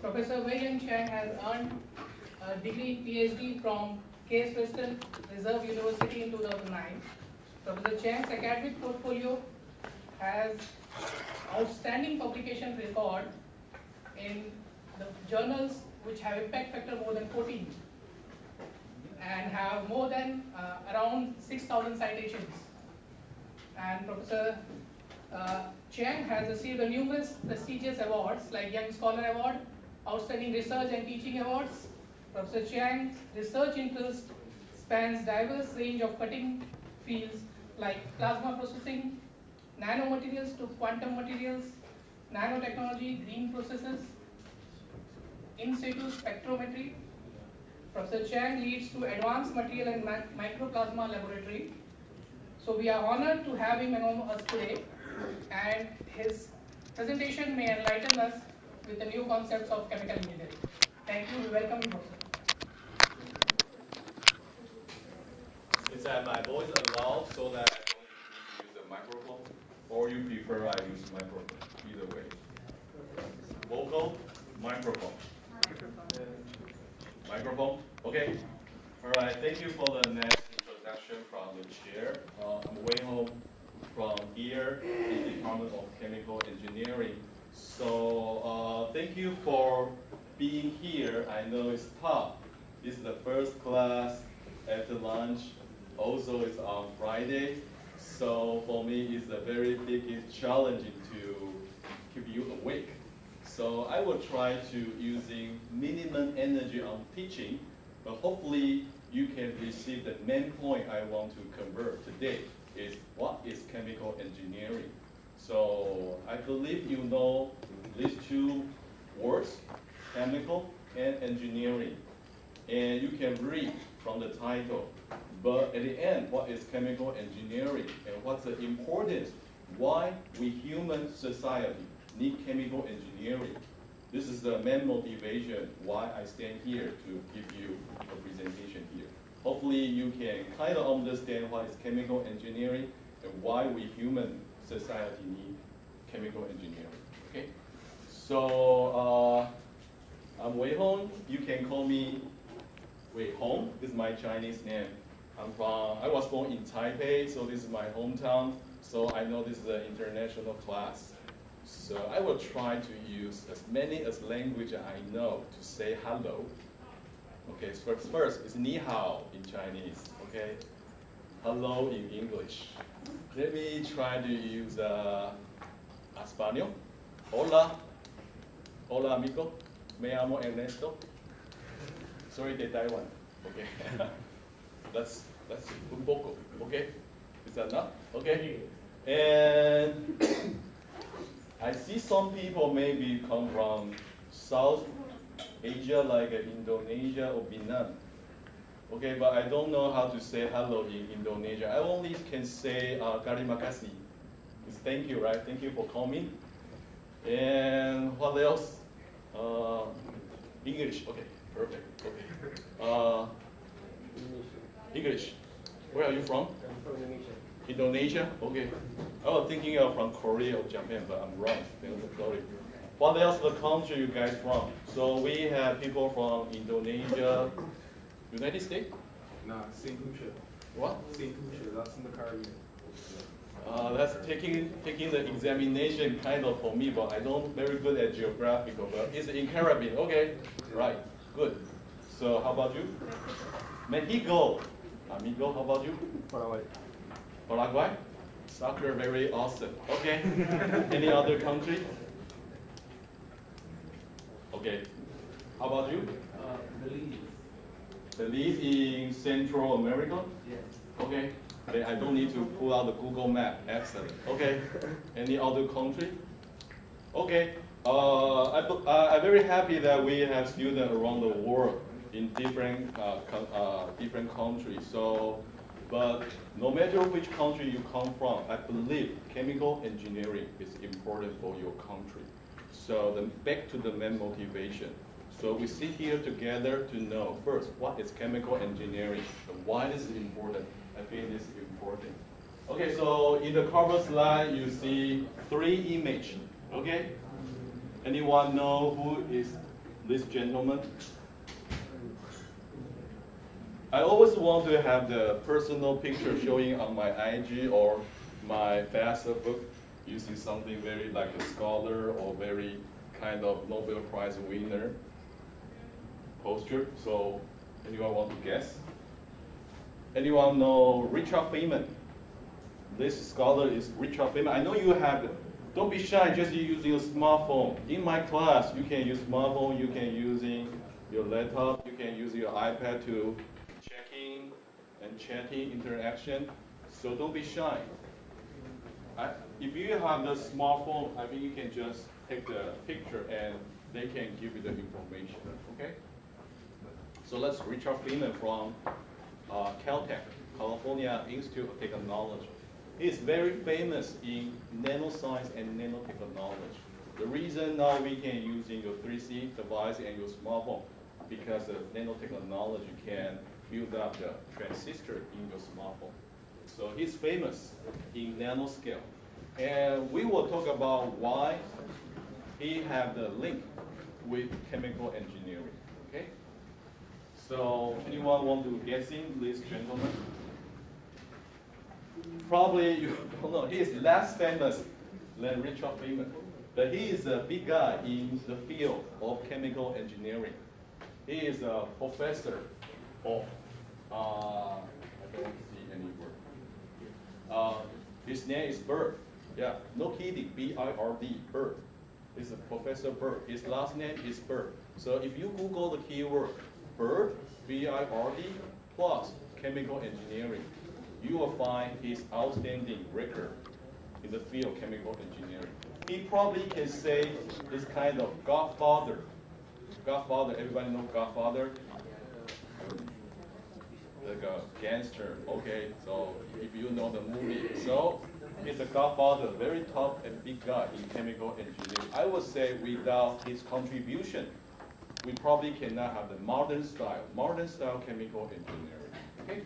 Professor Wei Chang has earned a degree PhD from Case Western Reserve University in 2009. Professor Chang's academic portfolio has outstanding publication record in the journals which have impact factor more than 14 and have more than around 6,000 citations. And Professor Chiang has received numerous prestigious awards like Young Scholar Award, Outstanding Research and Teaching Awards. Professor Chiang's research interest spans diverse range of cutting fields like plasma processing, nanomaterials to quantum materials, nanotechnology, green processes, in situ spectrometry. Professor Chang leads to Advanced Material and Microplasma Laboratory. So we are honored to have him among us today, and his presentation may enlighten us with the new concepts of chemical engineering. Thank you. We welcome you, Professor. Is that my voice loud so that I don't need to use a microphone? Or you prefer I use microphone? Either way. Vocal, microphone. Microphone? Okay. All right. Thank you for the nice introduction from the chair. I'm Wei Hong from here in the Department of Chemical Engineering. So thank you for being here. I know it's tough. This is the first class after lunch. Also, it's on Friday. So for me, it's a very big challenge to keep you awake. So I will try to using minimum energy on teaching, but hopefully you can receive the main point I want to convert today is what is chemical engineering. So I believe you know these two words, chemical and engineering. And you can read from the title. But at the end, what is chemical engineering and what's the importance? Why we human society need chemical engineering? This is the main motivation why I stand here to give you a presentation here. Hopefully you can kind of understand what is chemical engineering and why we human society need chemical engineering. Okay? So I'm Wei Hong. You can call me Wei Hong. This is my Chinese name. I was born in Taipei, so this is my hometown. So I know this is an international class. So I will try to use as many as language I know to say hello. Okay, so first is ni hao in Chinese. Okay, hello in English. Let me try to use Español. Hola, hola amigo. Me llamo Ernesto. Soy de Taiwan. Okay. That's un poco, okay? Is that enough? Okay? And I see some people maybe come from South Asia, like Indonesia or Vietnam. Okay, but I don't know how to say hello in Indonesia. I only can say terima kasih. It's thank you, right? Thank you for coming. And what else? English, okay, perfect, okay. English. Where are you from? I'm from Indonesia. Indonesia? Okay. I was thinking of from Korea or Japan, but I'm wrong. Sorry. What else the country you guys from? So we have people from Indonesia, United States? Nah, St. Lucia. What? St. Lucia, that's in the Caribbean. That's taking the examination kind of for me, but I don't very good at geographical, but it's in Caribbean. Okay, right, good. So how about you? Mexico. Amigo, how about you? Paraguay. Paraguay? Soccer, very awesome. Okay. Any other country? Okay. How about you? Belize. Belize in Central America? Yes. Okay. Then I don't need to pull out the Google map. Excellent. Okay. Any other country? Okay. I'm very happy that we have students around the world in different countries. So, but no matter which country you come from, I believe chemical engineering is important for your country. So then back to the main motivation. So we sit here together to know first what is chemical engineering and why this is important. I think this is important. Okay, so in the cover slide you see 3 images. Okay, anyone know who is this gentleman. I always want to have the personal picture showing on my IG or my Facebook. You see something very like a scholar or very kind of Nobel Prize winner poster. So anyone want to guess? Anyone know Richard Feynman? This scholar is Richard Feynman. I know you have, don't be shy, just using a smartphone. In my class, you can use smartphone, you can using your laptop, you can use your iPad to checking and chatting interaction. So don't be shy. If you have the smartphone, I think you can just take the picture and they can give you the information, okay? So let's Richard Feynman from Caltech, California Institute of Technology. He is very famous in nanoscience and nanotechnology. The reason now we can using your 3C device and your smartphone because the nanotechnology can build up the transistor in your smartphone. So he's famous in nanoscale. And we will talk about why he have the link with chemical engineering, okay? So anyone want to guess in this gentleman? Probably you don't know. He is less famous than Richard Feynman, but he is a big guy in the field of chemical engineering. He is a professor of, I don't see any word. His name is Bird. Yeah, no kidding, B-I-R-D, Bird. He's a Professor Bird. His last name is Bird. So if you Google the keyword Bird, B-I-R-D, plus chemical engineering, you will find his outstanding record in the field of chemical engineering. He probably can say this kind of Godfather. Godfather, everybody know Godfather? Like a gangster, okay? So if you know the movie. So he's a Godfather, very top and big guy in chemical engineering. I would say without his contribution, we probably cannot have the modern style chemical engineering, okay?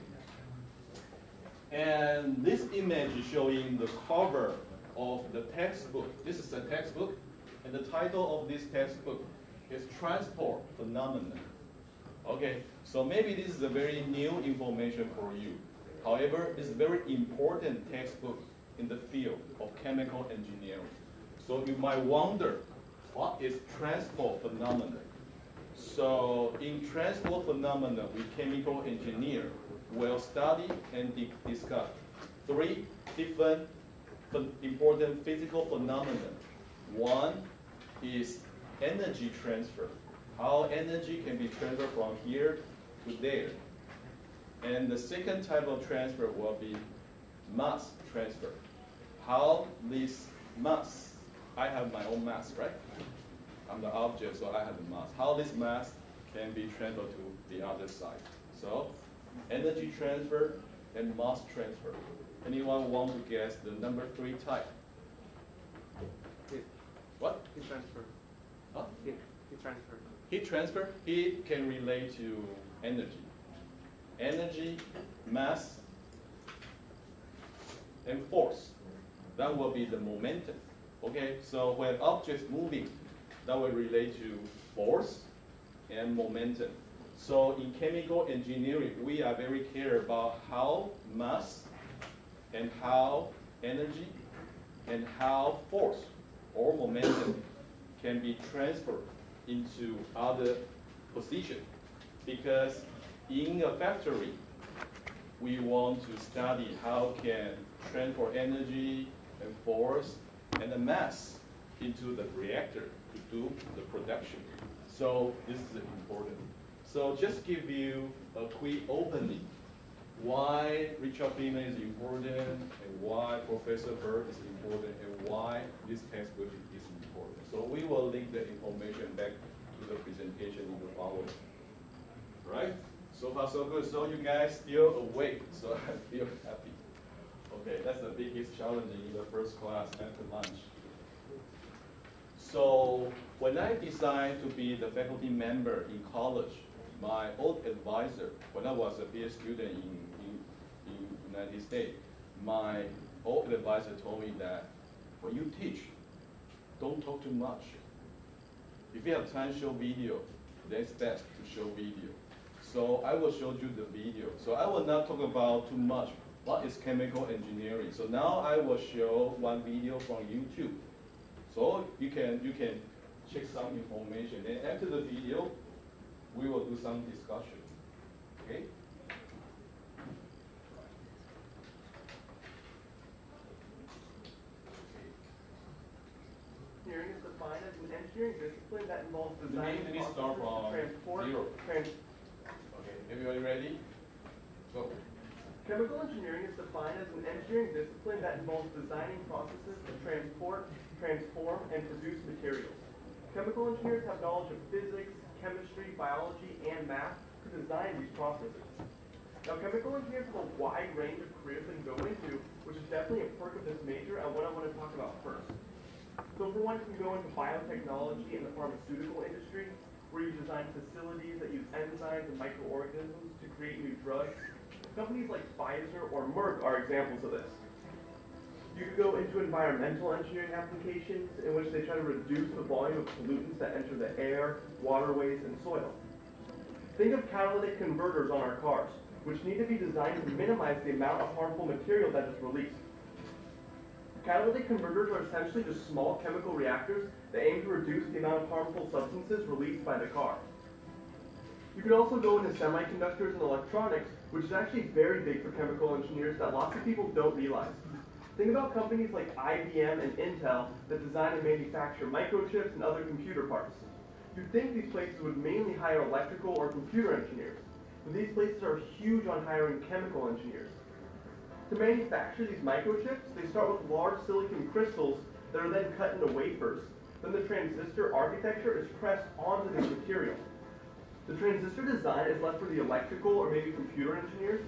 And this image is showing the cover of the textbook. This is a textbook, and the title of this textbook is Transport Phenomenon. Okay, so maybe this is a very new information for you. However, it's a very important textbook in the field of chemical engineering. So you might wonder, what is transport phenomenon? So in transport phenomenon, we chemical engineer will study and discuss three different important physical phenomena. One is energy transfer, how energy can be transferred from here to there. And the second type of transfer will be mass transfer. How this mass, I have my own mass, right? I'm the object, so I have the mass. How this mass can be transferred to the other side. So energy transfer and mass transfer. Anyone want to guess the number 3 type? Heat. What? Heat transfer. Huh? Heat transfer. Heat transfer, heat can relate to energy. Energy, mass, and force. That will be the momentum. Okay, so when objects moving, that will relate to force and momentum. So in chemical engineering, we are very clear about how mass and how energy and how force or momentum can be transferred into other position. Because in a factory, we want to study how can transfer energy and force and the mass into the reactor to do the production. So this is important. So just give you a quick opening why Richard Feynman is important and why Professor Bird is important and why this textbook is important. So we will link the information back to the presentation in the following. Right? So far so good. So you guys still awake, so I feel happy. Okay, that's the biggest challenge in the first class after lunch. So when I decided to be the faculty member in college, my old advisor, when I was a BA student in United States, my old advisor told me that when you teach, don't talk too much. If if you have time to show video, then it's best to show video. So I will show you the video. So I will not talk about too much what is chemical engineering. So now I will show one video from YouTube. So you can check some information. And after the video, we will do some discussion. Okay? Engineering is defined as an engineering discipline that involves design, Let me start from transport, zero. Okay, everybody ready? Go. Chemical engineering is defined as an engineering discipline that involves designing processes to transport, transform, and produce materials. Chemical engineers have knowledge of physics, chemistry, biology, and math to design these processes. Now, chemical engineers have a wide range of careers they can go into, which is definitely a perk of this major and what I want to talk about first. So for one, you can go into biotechnology and the pharmaceutical industry, where you design facilities that use enzymes and microorganisms to create new drugs. Companies like Pfizer or Merck are examples of this. You could go into environmental engineering applications in which they try to reduce the volume of pollutants that enter the air, waterways, and soil. Think of catalytic converters on our cars, which need to be designed to minimize the amount of harmful material that is released. Catalytic converters are essentially just small chemical reactors that aim to reduce the amount of harmful substances released by the car. You could also go into semiconductors and electronics, which is actually very big for chemical engineers that lots of people don't realize. Think about companies like IBM and Intel that design and manufacture microchips and other computer parts. You'd think these places would mainly hire electrical or computer engineers, but these places are huge on hiring chemical engineers. To manufacture these microchips, they start with large silicon crystals that are then cut into wafers. Then the transistor architecture is pressed onto this material. The transistor design is left for the electrical or maybe computer engineers,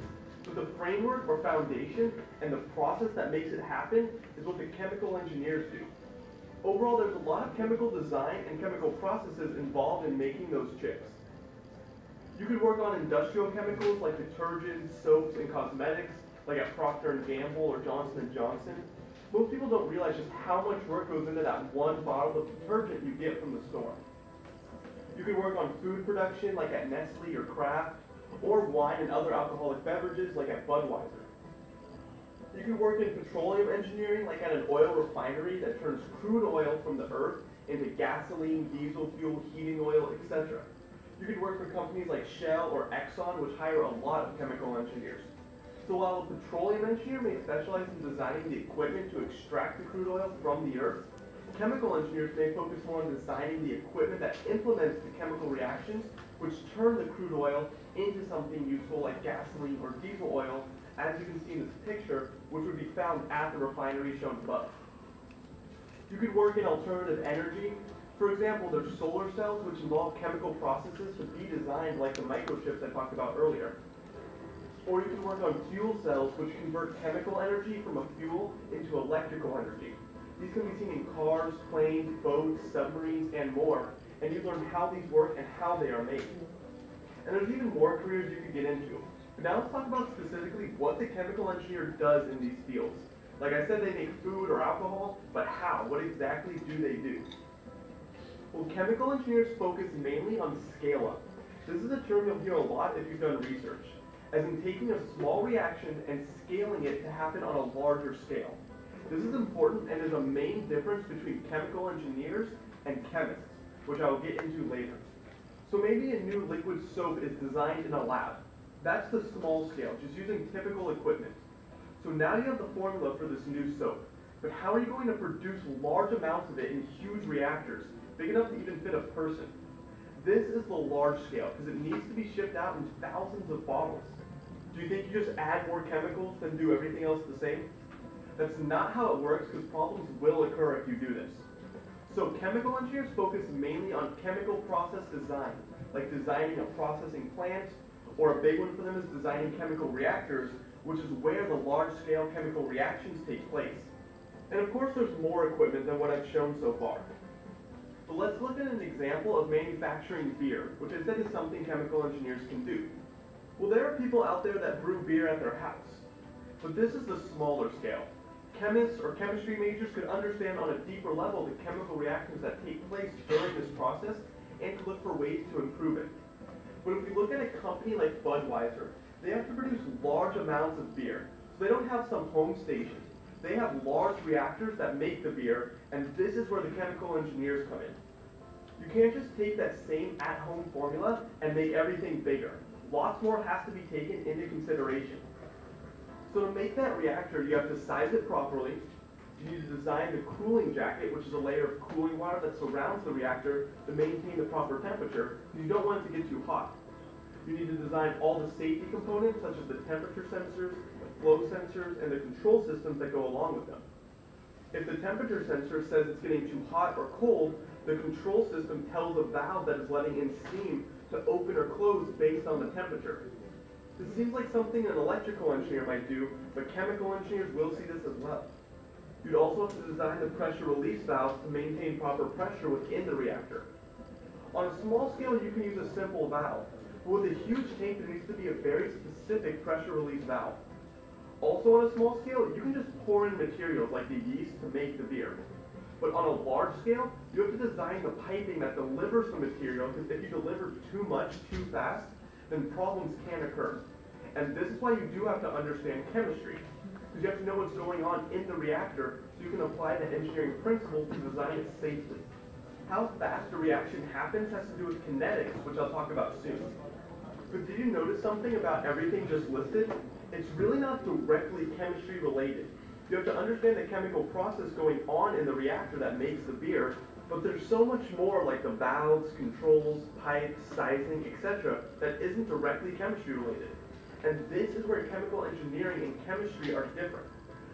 but the framework or foundation and the process that makes it happen is what the chemical engineers do. Overall, there's a lot of chemical design and chemical processes involved in making those chips. You could work on industrial chemicals like detergents, soaps, and cosmetics, like at Procter & Gamble or Johnson & Johnson. Most people don't realize just how much work goes into that one bottle of detergent you get from the store. You could work on food production like at Nestle or Kraft, or wine and other alcoholic beverages like at Budweiser. You could work in petroleum engineering like at an oil refinery that turns crude oil from the earth into gasoline, diesel fuel, heating oil, etc. You could work for companies like Shell or Exxon, which hire a lot of chemical engineers. So while a petroleum engineer may specialize in designing the equipment to extract the crude oil from the earth, chemical engineers may focus more on designing the equipment that implements the chemical reactions which turn the crude oil into something useful like gasoline or diesel oil, as you can see in this picture, which would be found at the refinery shown above. You could work in alternative energy. For example, there's solar cells which involve chemical processes to be designed like the microchips I talked about earlier. Or you can work on fuel cells which convert chemical energy from a fuel into electrical energy. These can be seen in cars, planes, boats, submarines, and more, and you learn how these work and how they are made. And there's even more careers you could get into. But now let's talk about specifically what the chemical engineer does in these fields. Like I said, they make food or alcohol, but how? What exactly do they do? Well, chemical engineers focus mainly on scale-up. This is a term you'll hear a lot if you've done research, as in taking a small reaction and scaling it to happen on a larger scale. This is important and is a main difference between chemical engineers and chemists, which I will get into later. So maybe a new liquid soap is designed in a lab. That's the small scale, just using typical equipment. So now you have the formula for this new soap, but how are you going to produce large amounts of it in huge reactors, big enough to even fit a person? This is the large scale, because it needs to be shipped out in thousands of bottles. Do you think you just add more chemicals and do everything else the same? That's not how it works, because problems will occur if you do this. So chemical engineers focus mainly on chemical process design, like designing a processing plant, or a big one for them is designing chemical reactors, which is where the large-scale chemical reactions take place. And of course there's more equipment than what I've shown so far. But let's look at an example of manufacturing beer, which I said is something chemical engineers can do. Well, there are people out there that brew beer at their house. But this is the smaller scale. chemists or chemistry majors could understand on a deeper level the chemical reactions that take place during this process and to look for ways to improve it. But if we look at a company like Budweiser, they have to produce large amounts of beer. So they don't have some home station. They have large reactors that make the beer, and this is where the chemical engineers come in. You can't just take that same at-home formula and make everything bigger. Lots more has to be taken into consideration. So to make that reactor, you have to size it properly. You need to design the cooling jacket, which is a layer of cooling water that surrounds the reactor to maintain the proper temperature. You don't want it to get too hot. You need to design all the safety components, such as the temperature sensors, the flow sensors, and the control systems that go along with them. If the temperature sensor says it's getting too hot or cold, the control system tells the valve that is letting in steam to open or close based on the temperature. This seems like something an electrical engineer might do, but chemical engineers will see this as well. You'd also have to design the pressure release valves to maintain proper pressure within the reactor. On a small scale, you can use a simple valve, but with a huge tank, there needs to be a very specific pressure release valve. Also on a small scale, you can just pour in materials like the yeast to make the beer. But on a large scale, you have to design the piping that delivers the material, because if you deliver too much too fast, then problems can occur. And this is why you do have to understand chemistry, because you have to know what's going on in the reactor so you can apply the engineering principles to design it safely. How fast a reaction happens has to do with kinetics, which I'll talk about soon. But did you notice something about everything just listed? It's really not directly chemistry related. You have to understand the chemical process going on in the reactor that makes the beer, but there's so much more like the valves, controls, pipes, sizing, etc. that isn't directly chemistry related. And this is where chemical engineering and chemistry are different.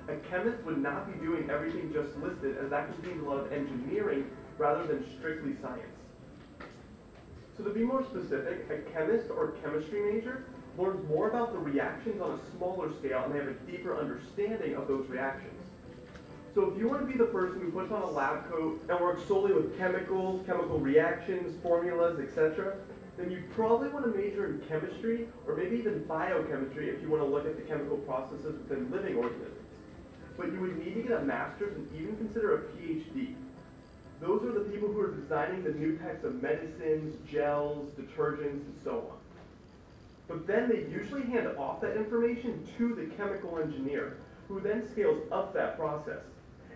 A chemist would not be doing everything just listed, as that contains a lot of engineering rather than strictly science. So to be more specific, a chemist or chemistry major learns more about the reactions on a smaller scale, and they have a deeper understanding of those reactions. So if you want to be the person who puts on a lab coat and works solely with chemicals, chemical reactions, formulas, etc., then you probably want to major in chemistry or maybe even biochemistry if you want to look at the chemical processes within living organisms. But you would need to get a master's and even consider a PhD. Those are the people who are designing the new types of medicines, gels, detergents, and so on. But then they usually hand off that information to the chemical engineer, who then scales up that process.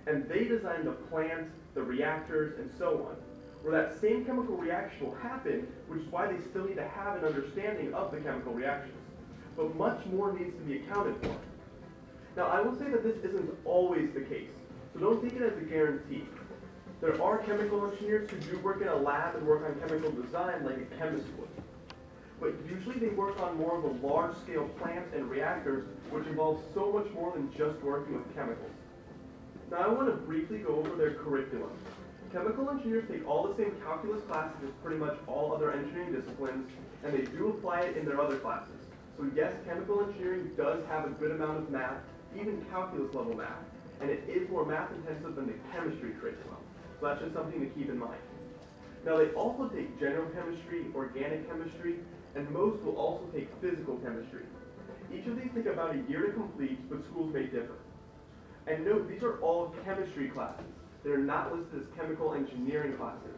And they design the plant, the reactors, and so on, where that same chemical reaction will happen, which is why they still need to have an understanding of the chemical reactions. But much more needs to be accounted for. Now, I will say that this isn't always the case, so don't take it as a guarantee. There are chemical engineers who do work in a lab and work on chemical design like a chemist would. But usually they work on more of a large-scale plants and reactors, which involves so much more than just working with chemicals. Now I want to briefly go over their curriculum. Chemical engineers take all the same calculus classes as pretty much all other engineering disciplines, and they do apply it in their other classes. So yes, chemical engineering does have a good amount of math, even calculus level math, and it is more math intensive than the chemistry curriculum. So that's just something to keep in mind. Now they also take general chemistry, organic chemistry, and most will also take physical chemistry. Each of these take about a year to complete, but schools may differ. And note, these are all chemistry classes. They're not listed as chemical engineering classes.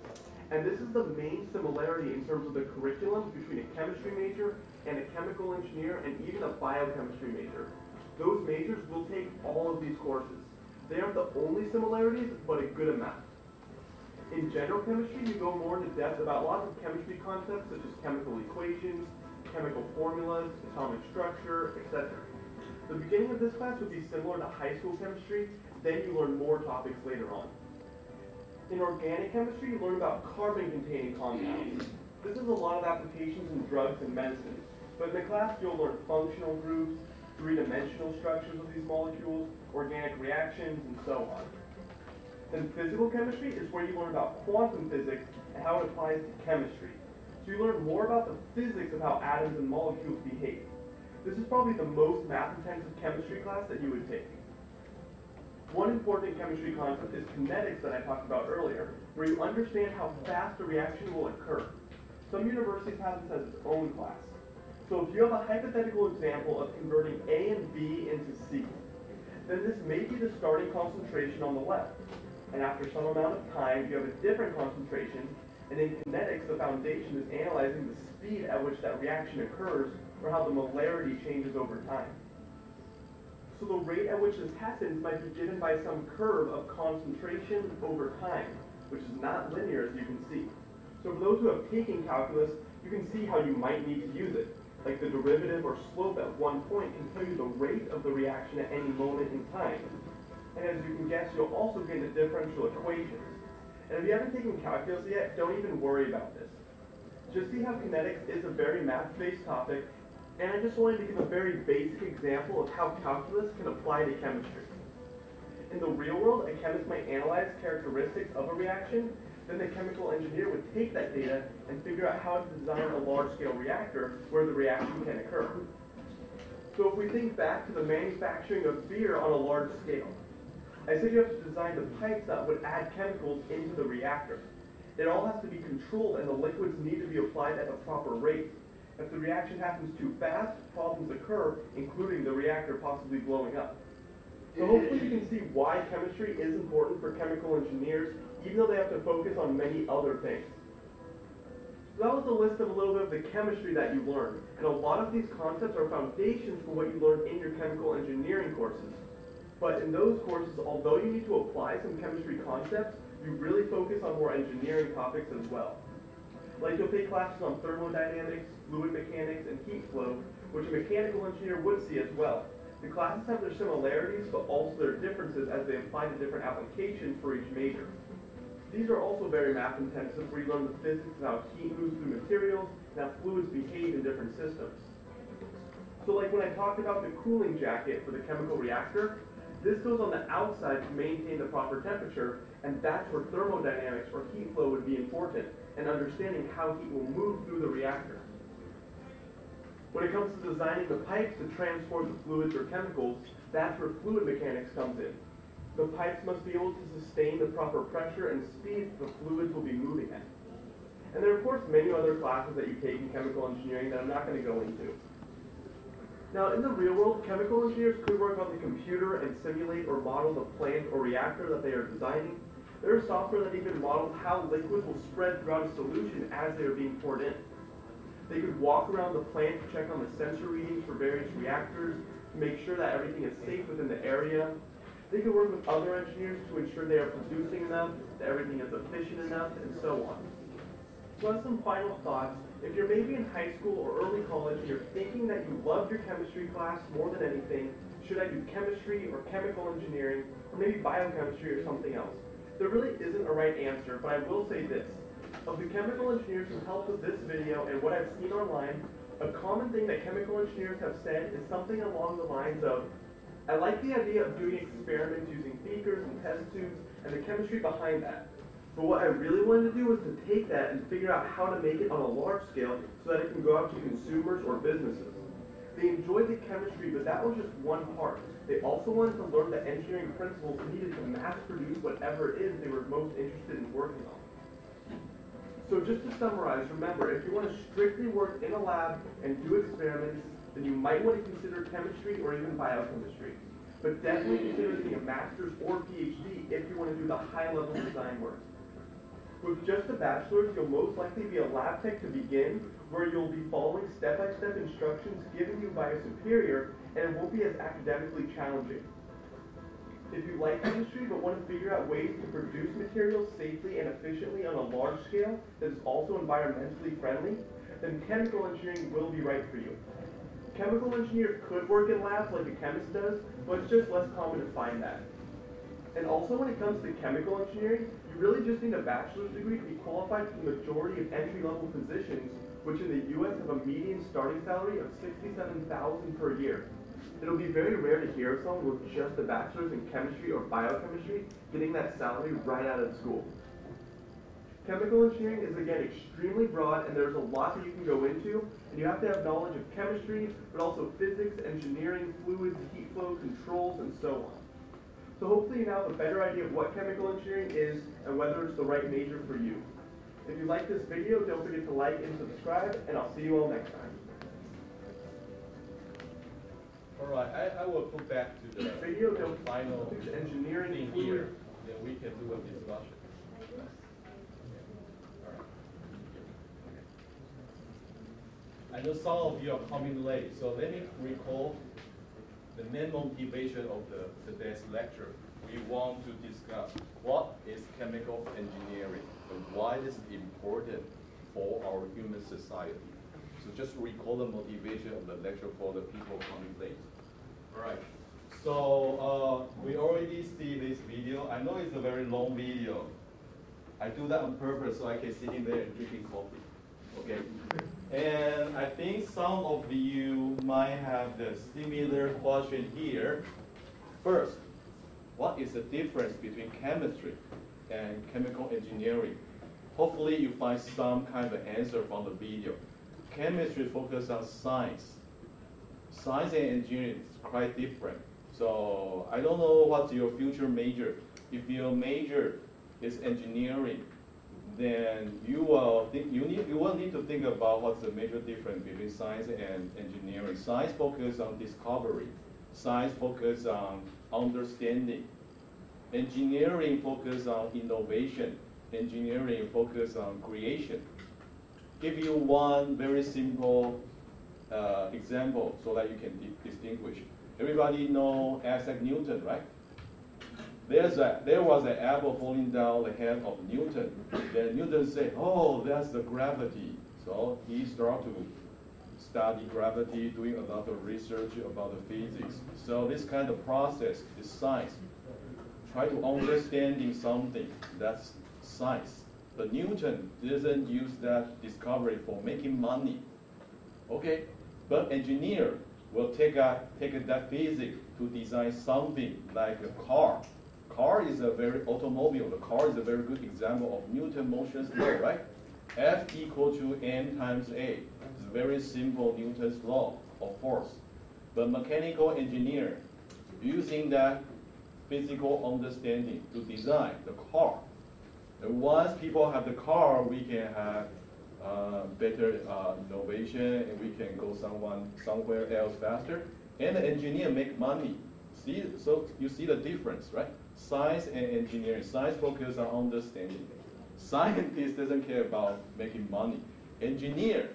And this is the main similarity in terms of the curriculum between a chemistry major and a chemical engineer and even a biochemistry major. Those majors will take all of these courses. They aren't the only similarities, but a good amount. In general chemistry, you go more into depth about lots of chemistry concepts such as chemical equations, chemical formulas, atomic structure, etc. The beginning of this class would be similar to high school chemistry, then you learn more topics later on. In organic chemistry, you learn about carbon-containing compounds. This is a lot of applications in drugs and medicine, but in the class you'll learn functional groups, three-dimensional structures of these molecules, organic reactions, and so on. Then physical chemistry is where you learn about quantum physics and how it applies to chemistry. So you learn more about the physics of how atoms and molecules behave. This is probably the most math-intensive chemistry class that you would take. One important chemistry concept is kinetics that I talked about earlier, where you understand how fast a reaction will occur. Some universities have this as its own class. So if you have a hypothetical example of converting A and B into C, then this may be the starting concentration on the left. And after some amount of time, you have a different concentration, and in kinetics, the foundation is analyzing the speed at which that reaction occurs, or how the molarity changes over time. So the rate at which this happens might be given by some curve of concentration over time, which is not linear, as you can see. So for those who have taken calculus, you can see how you might need to use it. Like the derivative or slope at one point can tell you the rate of the reaction at any moment in time. And as you can guess, you'll also get the differential equations. And if you haven't taken calculus yet, don't even worry about this. Just see how kinetics is a very math-based topic, and I just wanted to give a very basic example of how calculus can apply to chemistry. In the real world, a chemist might analyze characteristics of a reaction, then the chemical engineer would take that data and figure out how to design a large-scale reactor where the reaction can occur. So if we think back to the manufacturing of beer on a large scale, I said you have to design the pipes that would add chemicals into the reactor. It all has to be controlled and the liquids need to be applied at a proper rate. If the reaction happens too fast, problems occur, including the reactor possibly blowing up. So hopefully you can see why chemistry is important for chemical engineers, even though they have to focus on many other things. So that was a list of a little bit of the chemistry that you learned, and a lot of these concepts are foundations for what you learn in your chemical engineering courses. But in those courses, although you need to apply some chemistry concepts, you really focus on more engineering topics as well. Like you'll take classes on thermodynamics, fluid mechanics, and heat flow, which a mechanical engineer would see as well. The classes have their similarities, but also their differences as they apply to different applications for each major. These are also very math intensive, where you learn the physics of how heat moves through materials and how fluids behave in different systems. So like when I talked about the cooling jacket for the chemical reactor, this goes on the outside to maintain the proper temperature, and that's where thermodynamics or heat flow would be important, and understanding how heat will move through the reactor. When it comes to designing the pipes to transport the fluids or chemicals, that's where fluid mechanics comes in. The pipes must be able to sustain the proper pressure and speed the fluids will be moving at. And there are of course many other classes that you take in chemical engineering that I'm not going to go into. Now in the real world, chemical engineers could work on the computer and simulate or model the plant or reactor that they are designing. There is software that even models how liquids will spread throughout a solution as they are being poured in. They could walk around the plant to check on the sensor readings for various reactors to make sure that everything is safe within the area. They could work with other engineers to ensure they are producing enough, that everything is efficient enough, and so on. So as some final thoughts, if you're maybe in high school or early college and you're thinking that you love your chemistry class more than anything, should I do chemistry or chemical engineering, or maybe biochemistry or something else? There really isn't a right answer, but I will say this. Of the chemical engineers who helped with this video and what I've seen online, a common thing that chemical engineers have said is something along the lines of, I like the idea of doing experiments using beakers and test tubes and the chemistry behind that. But what I really wanted to do was to take that and figure out how to make it on a large scale so that it can go out to consumers or businesses. They enjoyed the chemistry, but that was just one part. They also wanted to learn the engineering principles needed to mass produce whatever it is they were most interested in working on. So just to summarize, remember, if you want to strictly work in a lab and do experiments, then you might want to consider chemistry or even biochemistry. But definitely consider getting a master's or PhD if you want to do the high-level design work. With just a bachelor's, you'll most likely be a lab tech to begin, where you'll be following step-by-step instructions given you by a superior, and it won't be as academically challenging. If you like chemistry but want to figure out ways to produce materials safely and efficiently on a large scale that is also environmentally friendly, then chemical engineering will be right for you. Chemical engineers could work in labs like a chemist does, but it's just less common to find that. And also when it comes to chemical engineering, you really just need a bachelor's degree to be qualified for the majority of entry-level positions, which in the US have a median starting salary of $67,000 per year. It'll be very rare to hear of someone with just a bachelor's in chemistry or biochemistry getting that salary right out of school. Chemical engineering is again extremely broad, and there's a lot that you can go into, and you have to have knowledge of chemistry, but also physics, engineering, fluids, heat flow, controls, and so on. So hopefully you now have a better idea of what chemical engineering is and whether it's the right major for you. If you like this video, don't forget to like and subscribe, and I'll see you all next time. All right, I will go back to the Video, then final the engineering thing fluid. here, then we can do a discussion. All right. I know some of you are coming late, so let me recall the main motivation of today's lecture. We want to discuss what is chemical engineering and why it is important for our human society. So just recall the motivation of the lecture for the people coming late. All right. So we already see this video. I know it's a very long video. I do that on purpose so I can sit in there and drinking coffee. Okay. And I think some of you might have the similar question here. First, what is the difference between chemistry and chemical engineering? Hopefully you find some kind of answer from the video. Chemistry focuses on science. Science and engineering is quite different. So I don't know what's your future major. If your major is engineering, then you will need to think about what's the major difference between science and engineering. Science focuses on discovery. Science focuses on understanding. Engineering focuses on innovation. Engineering focuses on creation. Give you one very simple example so that you can distinguish. Everybody know Isaac Newton, right? There was an apple falling down the head of Newton. Then Newton said, oh, that's the gravity. So he started to study gravity, doing a lot of research about the physics. So this kind of process is science. Try to understanding something, that's science. But Newton doesn't use that discovery for making money. Okay, but engineer will take that physics to design something like a car. Car is a very automobile. The car is a very good example of Newton motion law, right? F equal to m times a. It's very simple Newton's law of force. But mechanical engineer using that physical understanding to design the car. And once people have the car, we can have better innovation, and we can go somewhere else faster. And the engineer make money. See, so you see the difference, right? Science and engineering. Science focuses on understanding. Scientist doesn't care about making money. Engineer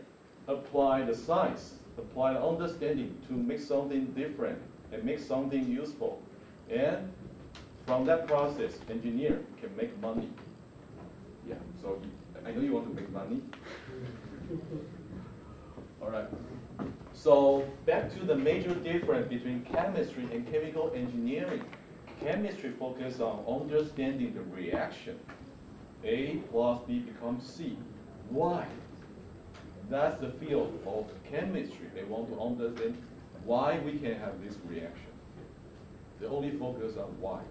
apply the science, apply the understanding to make something different and make something useful. And from that process, engineer can make money. Yeah, so I know you want to make money. All right. So back to the major difference between chemistry and chemical engineering. Chemistry focuses on understanding the reaction. A plus B becomes C. Why? That's the field of chemistry. They want to understand why we can have this reaction. They only focus on why.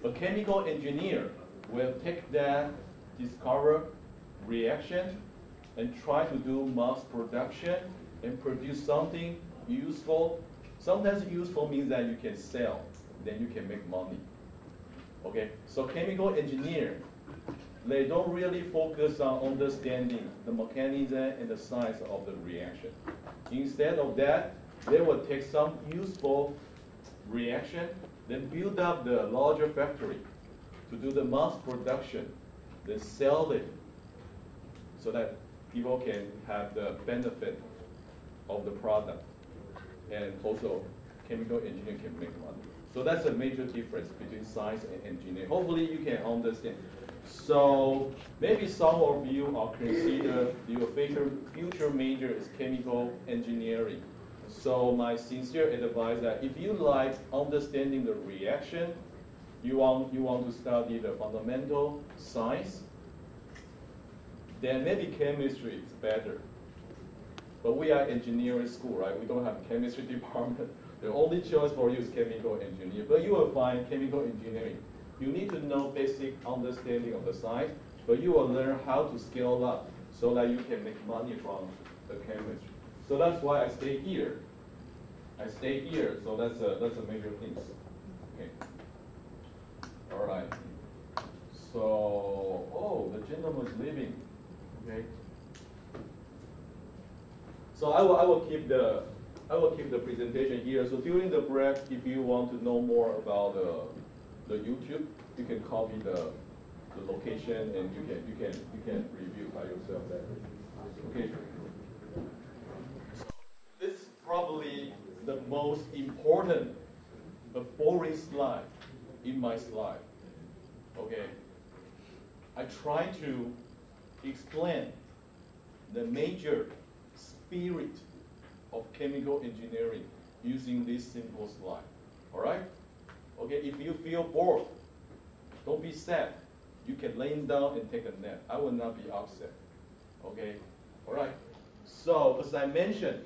A chemical engineer will take that discover reaction and try to do mass production and produce something useful. Sometimes useful means that you can sell, then you can make money. Okay, so chemical engineer, they don't really focus on understanding the mechanism and the science of the reaction. Instead of that, they will take some useful reaction, then build up the larger factory to do the mass production, then sell it so that people can have the benefit of the product. And also, chemical engineering can make money. So that's a major difference between science and engineering. Hopefully you can understand. So maybe some of you are consider your future major is chemical engineering. So my sincere advice that if you like understanding the reaction, you want to study the fundamental science, then maybe chemistry is better. But we are engineering school, right? We don't have a chemistry department. The only choice for you is chemical engineering. But you will find chemical engineering. You need to know basic understanding of the science, but you will learn how to scale up so that you can make money from the chemistry. So that's why I stay here. I stay here, so that's a major thing. Okay. All right. So, oh, the gentleman is leaving. Okay. So I will keep the I will keep the presentation here. So during the break, if you want to know more about the YouTube, you can copy the location and you can review by yourself there. Okay. This is probably the most important but boring slide in my slide. Okay. I try to explain the major spirit of chemical engineering using this simple slide. All right? Okay, if you feel bored, don't be sad. You can lay down and take a nap. I will not be upset. Okay? All right? So, as I mentioned,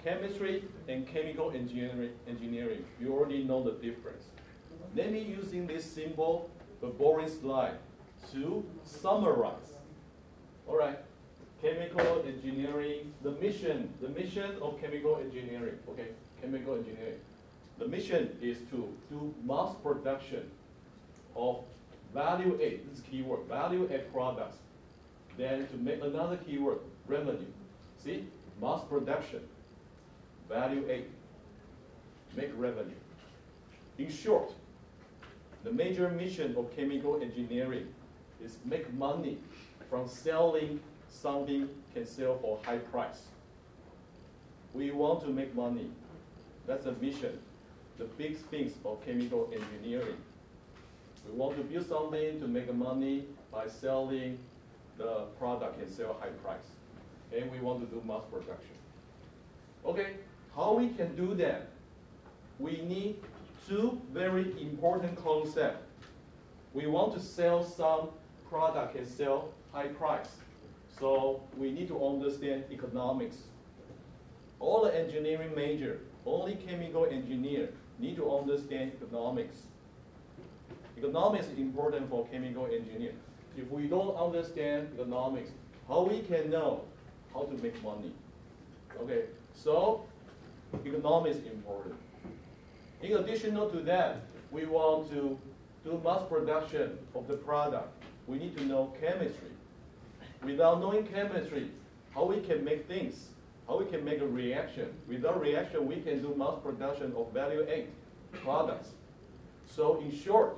chemistry and chemical engineering, you already know the difference. Let me using this simple but boring slide to summarize. All right? Chemical engineering, the mission of chemical engineering, okay? Chemical engineering. The mission is to do mass production of value add, this is keyword, value add products. Then to make another keyword, revenue. See, mass production, value add, make revenue. In short, the major mission of chemical engineering is make money from selling something can sell for high price. We want to make money. That's the mission, the big things of chemical engineering. We want to build something to make money by selling the product can sell high price. And we want to do mass production. Okay, how we can do that? We need two very important concepts. We want to sell some product can sell high price. So we need to understand economics. All the engineering major, only chemical engineer need to understand economics. Economics is important for chemical engineer. If we don't understand economics, how we can know how to make money? Okay, so economics is important. In addition to that, we want to do mass production of the product. We need to know chemistry. Without knowing chemistry, how we can make things, how we can make a reaction. Without reaction, we can do mass production of value-add products. So in short,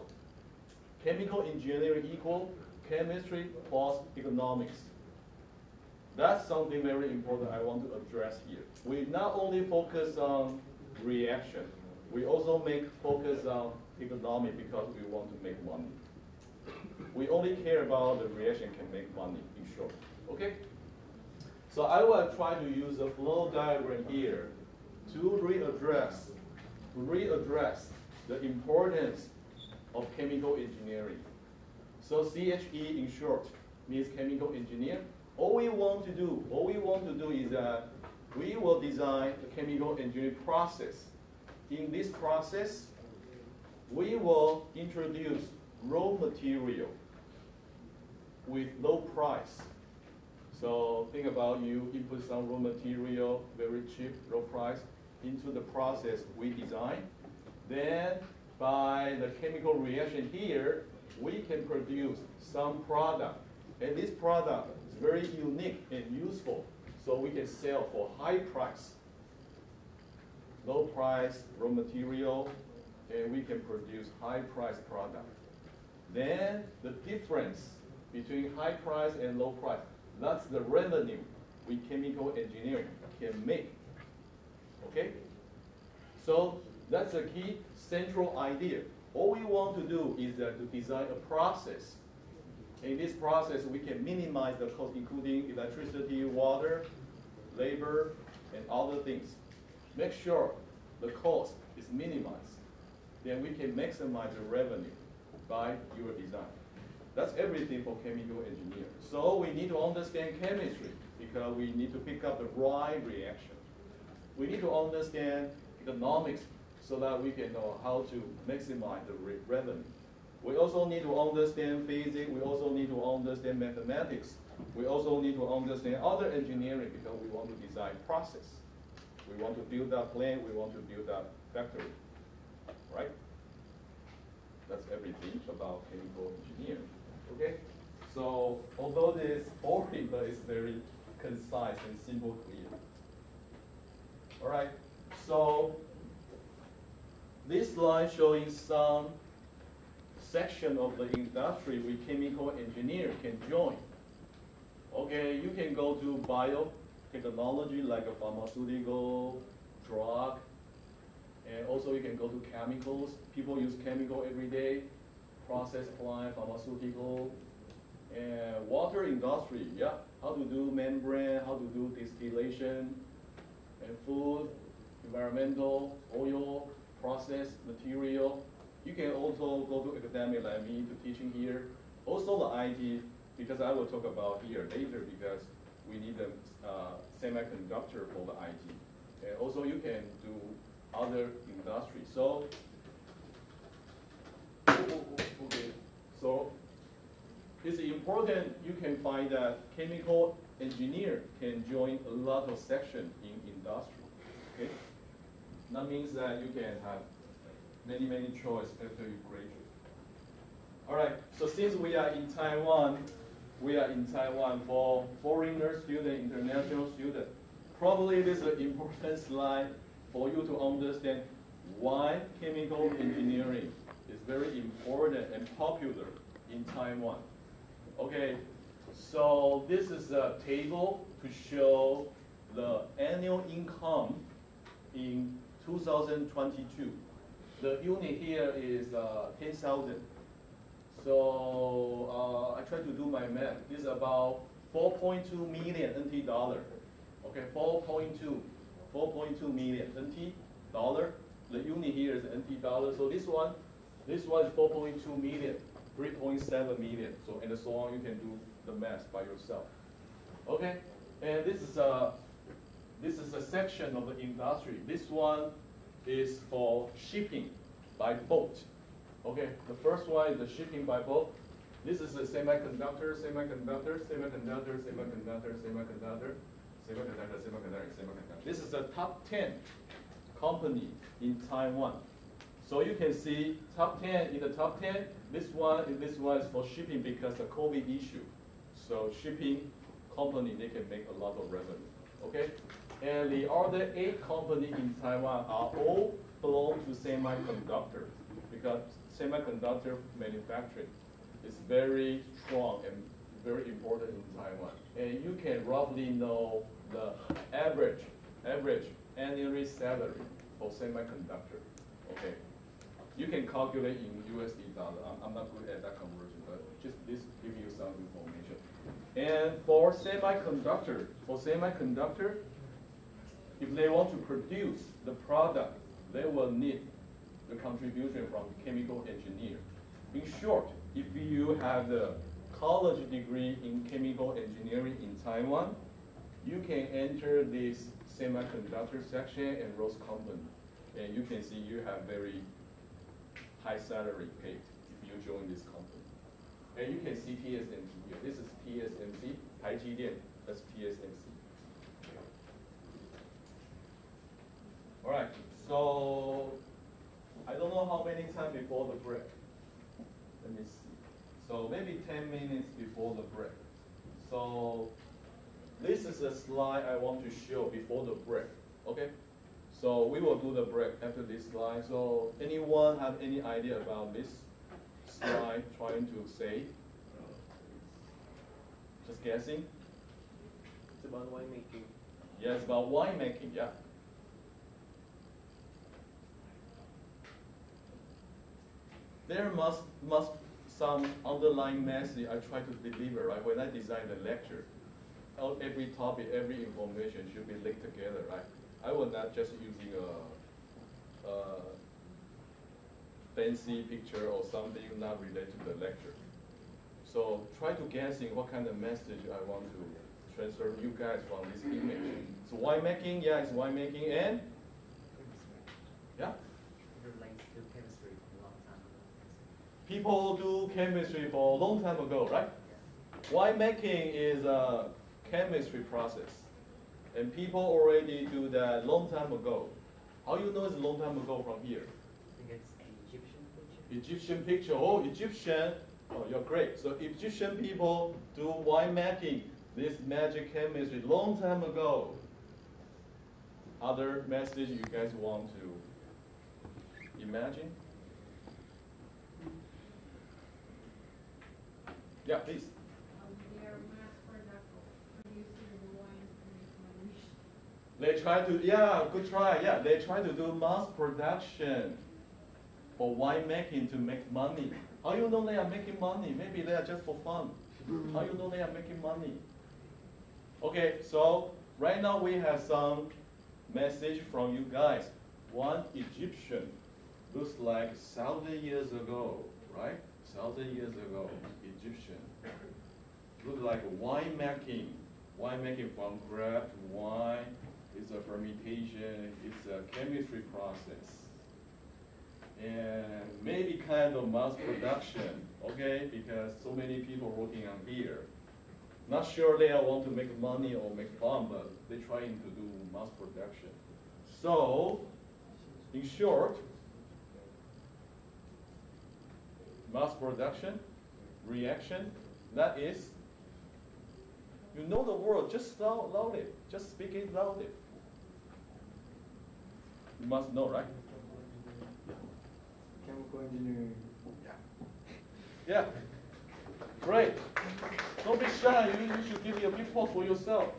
chemical engineering equal chemistry plus economics. That's something very important I want to address here. We not only focus on reaction, we also focus on economic because we want to make money. We only care about the reaction can make money, in short. Okay? So I will try to use a flow diagram here to readdress the importance of chemical engineering. So CHE in short means chemical engineer. All we want to do is that we will design a chemical engineering process. In this process, we will introduce raw material with low price. So think about you input some raw material, very cheap, low price, into the process we design. Then by the chemical reaction here, we can produce some product. And this product is very unique and useful, so we can sell for high price. Low price raw material, and we can produce high price product. Then the difference between high price and low price, that's the revenue we chemical engineering can make. Okay? So that's the key central idea. All we want to do is to design a process. In this process, we can minimize the cost, including electricity, water, labor, and other things. Make sure the cost is minimized. Then we can maximize the revenue by your design. That's everything for chemical engineering. So we need to understand chemistry because we need to pick up the right reaction. We need to understand economics so that we can know how to maximize the revenue. We also need to understand physics. We also need to understand mathematics. We also need to understand other engineering because we want to design process. We want to build that plant. We want to build that factory. Right? That's everything about chemical engineering. Okay? So although this is boring, but it's very concise and simple, clear. All right, so this slide showing some section of the industry we chemical engineer can join. Okay, you can go to biotechnology like a pharmaceutical, drug, and also you can go to chemicals. People use chemical every day, process plant, pharmaceutical, and water industry, yeah. How to do membrane, how to do distillation, and food, environmental, oil, process, material. You can also go to academic like me to teaching here. Also the IT, because I will talk about here later because we need a semiconductor for the IT. And also you can do other industries. So, okay. So it's important you can find that chemical engineer can join a lot of section in industry. Okay? That means that you can have many choice after you graduate. All right, so since we are in Taiwan for foreigner student, international student, probably this is an important slide for you to understand why chemical engineering is very important and popular in Taiwan. Okay, so this is a table to show the annual income in 2022. The unit here is 10,000. So I try to do my math. This is about 4.2 million NT dollar. Okay, 4.2 million NT dollar. The unit here is NT dollar. So this one is 4.2 million, 3.7 million. So and so on. You can do the math by yourself. Okay, and this is a section of the industry. This one is for shipping by boat. Okay, the first one is the shipping by boat. This is a semiconductor. This is the top 10 company in Taiwan. So you can see top 10, in the top 10, this one is for shipping because of COVID issue. So shipping company, they can make a lot of revenue, okay? And the other 8 companies in Taiwan are all belong to semiconductor because semiconductor manufacturing is very strong and very important in Taiwan. And you can roughly know the average annual salary for semiconductor, okay? You can calculate in USD dollar. I'm not good at that conversion, but just this give you some information. And for semiconductor, if they want to produce the product, they will need the contribution from chemical engineer. In short, if you have the college degree in chemical engineering in Taiwan, you can enter this semiconductor section and those company. And you can see you have very high salary paid if you join this company. And you can see TSMC here. This is TSMC, Taijidian, that's TSMC. All right, so I don't know how many times before the break. Let me see. So maybe 10 minutes before the break. So this is a slide I want to show before the break, okay? So we will do the break after this slide. So anyone have any idea about this slide trying to say? Just guessing? It's about winemaking. Yes, about winemaking, yeah. There must some underlying message I try to deliver, right? When I design the lecture, every topic, every information should be linked together, right? I will not just using a fancy picture or something not related to the lecture. So try to guessing what kind of message I want to transfer you guys from this image. So winemaking, yeah, it's winemaking and yeah. People do chemistry for a long time ago, right? Winemaking is a chemistry process. And people already do that long time ago. How you know it's a long time ago from here? I think it's the Egyptian picture. Egyptian picture, oh, Egyptian, oh, you're great. So Egyptian people do winemaking, this magic chemistry, long time ago. other message you guys want to imagine? Yeah, please. They are mass producing the wine to make money. They try to, yeah, good try. Yeah, they try to do mass production for winemaking to make money. How you know they are making money? Maybe they are just for fun. How you know they are making money? Okay, so right now we have some message from you guys. One Egyptian looks like 1,000 years ago, right? 1,000 years ago, Egyptian. Look like winemaking from grape to wine. It's a fermentation, it's a chemistry process. And maybe kind of mass production, okay? Because so many people working on here. Not sure they want to make money or make fun, but they're trying to do mass production. So, in short, mass production, reaction, that is, you know the word, just loud it, just speak it loudly. You must know, right? Chemical engineering. Yeah. Great. Don't be shy. You should give me a big pause for yourself.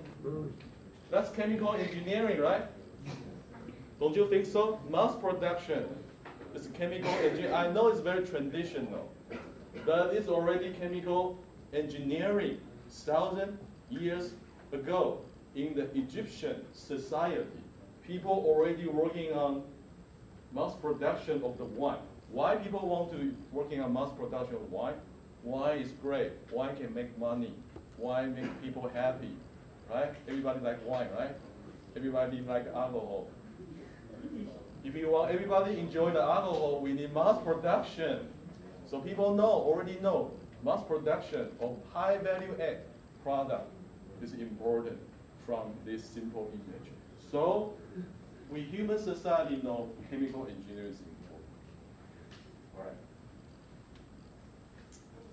That's chemical engineering, right? Don't you think so? Mass production is chemical engineering. I know it's very traditional, but it's already chemical engineering 1,000 years ago in the Egyptian society. People already working on mass production of the wine. Why people want to working on mass production of wine? Wine is great. Wine can make money. Wine makes people happy, right? Everybody like wine, right? Everybody like alcohol. If you want everybody enjoy the alcohol, we need mass production. So people already know, mass production of high value add product is important from this simple image. So we human society know chemical engineering is important. All right.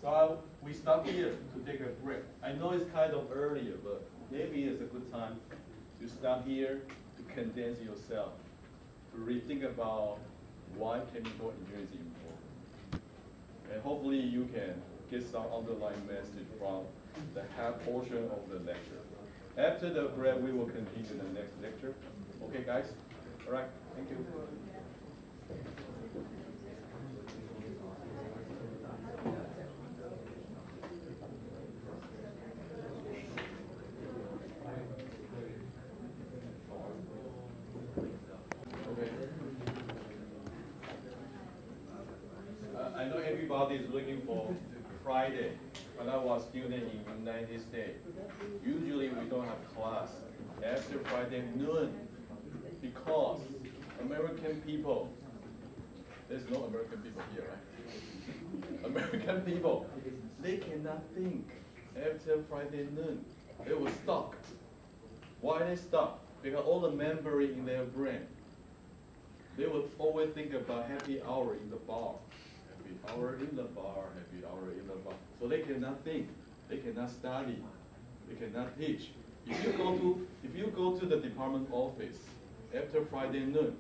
So we stop here to take a break. I know it's kind of earlier, but maybe it's a good time to stop here to condense yourself, to rethink about why chemical engineering is important. And hopefully you can get some underlying message from the half portion of the lecture. After the break, we will continue the next lecture. Okay, guys? All right, thank you. I know everybody is looking for Friday. When I was student in United States, usually we don't have class after Friday noon because American people, there's no American people here, right? American people, they cannot think after Friday noon. They will stop. Why they stop? Because all the memory in their brain, they will always think about happy hour in the bar. Happy hour in the bar, happy hour in the bar. So they cannot think, they cannot study, they cannot teach. If you go to the department office after Friday noon,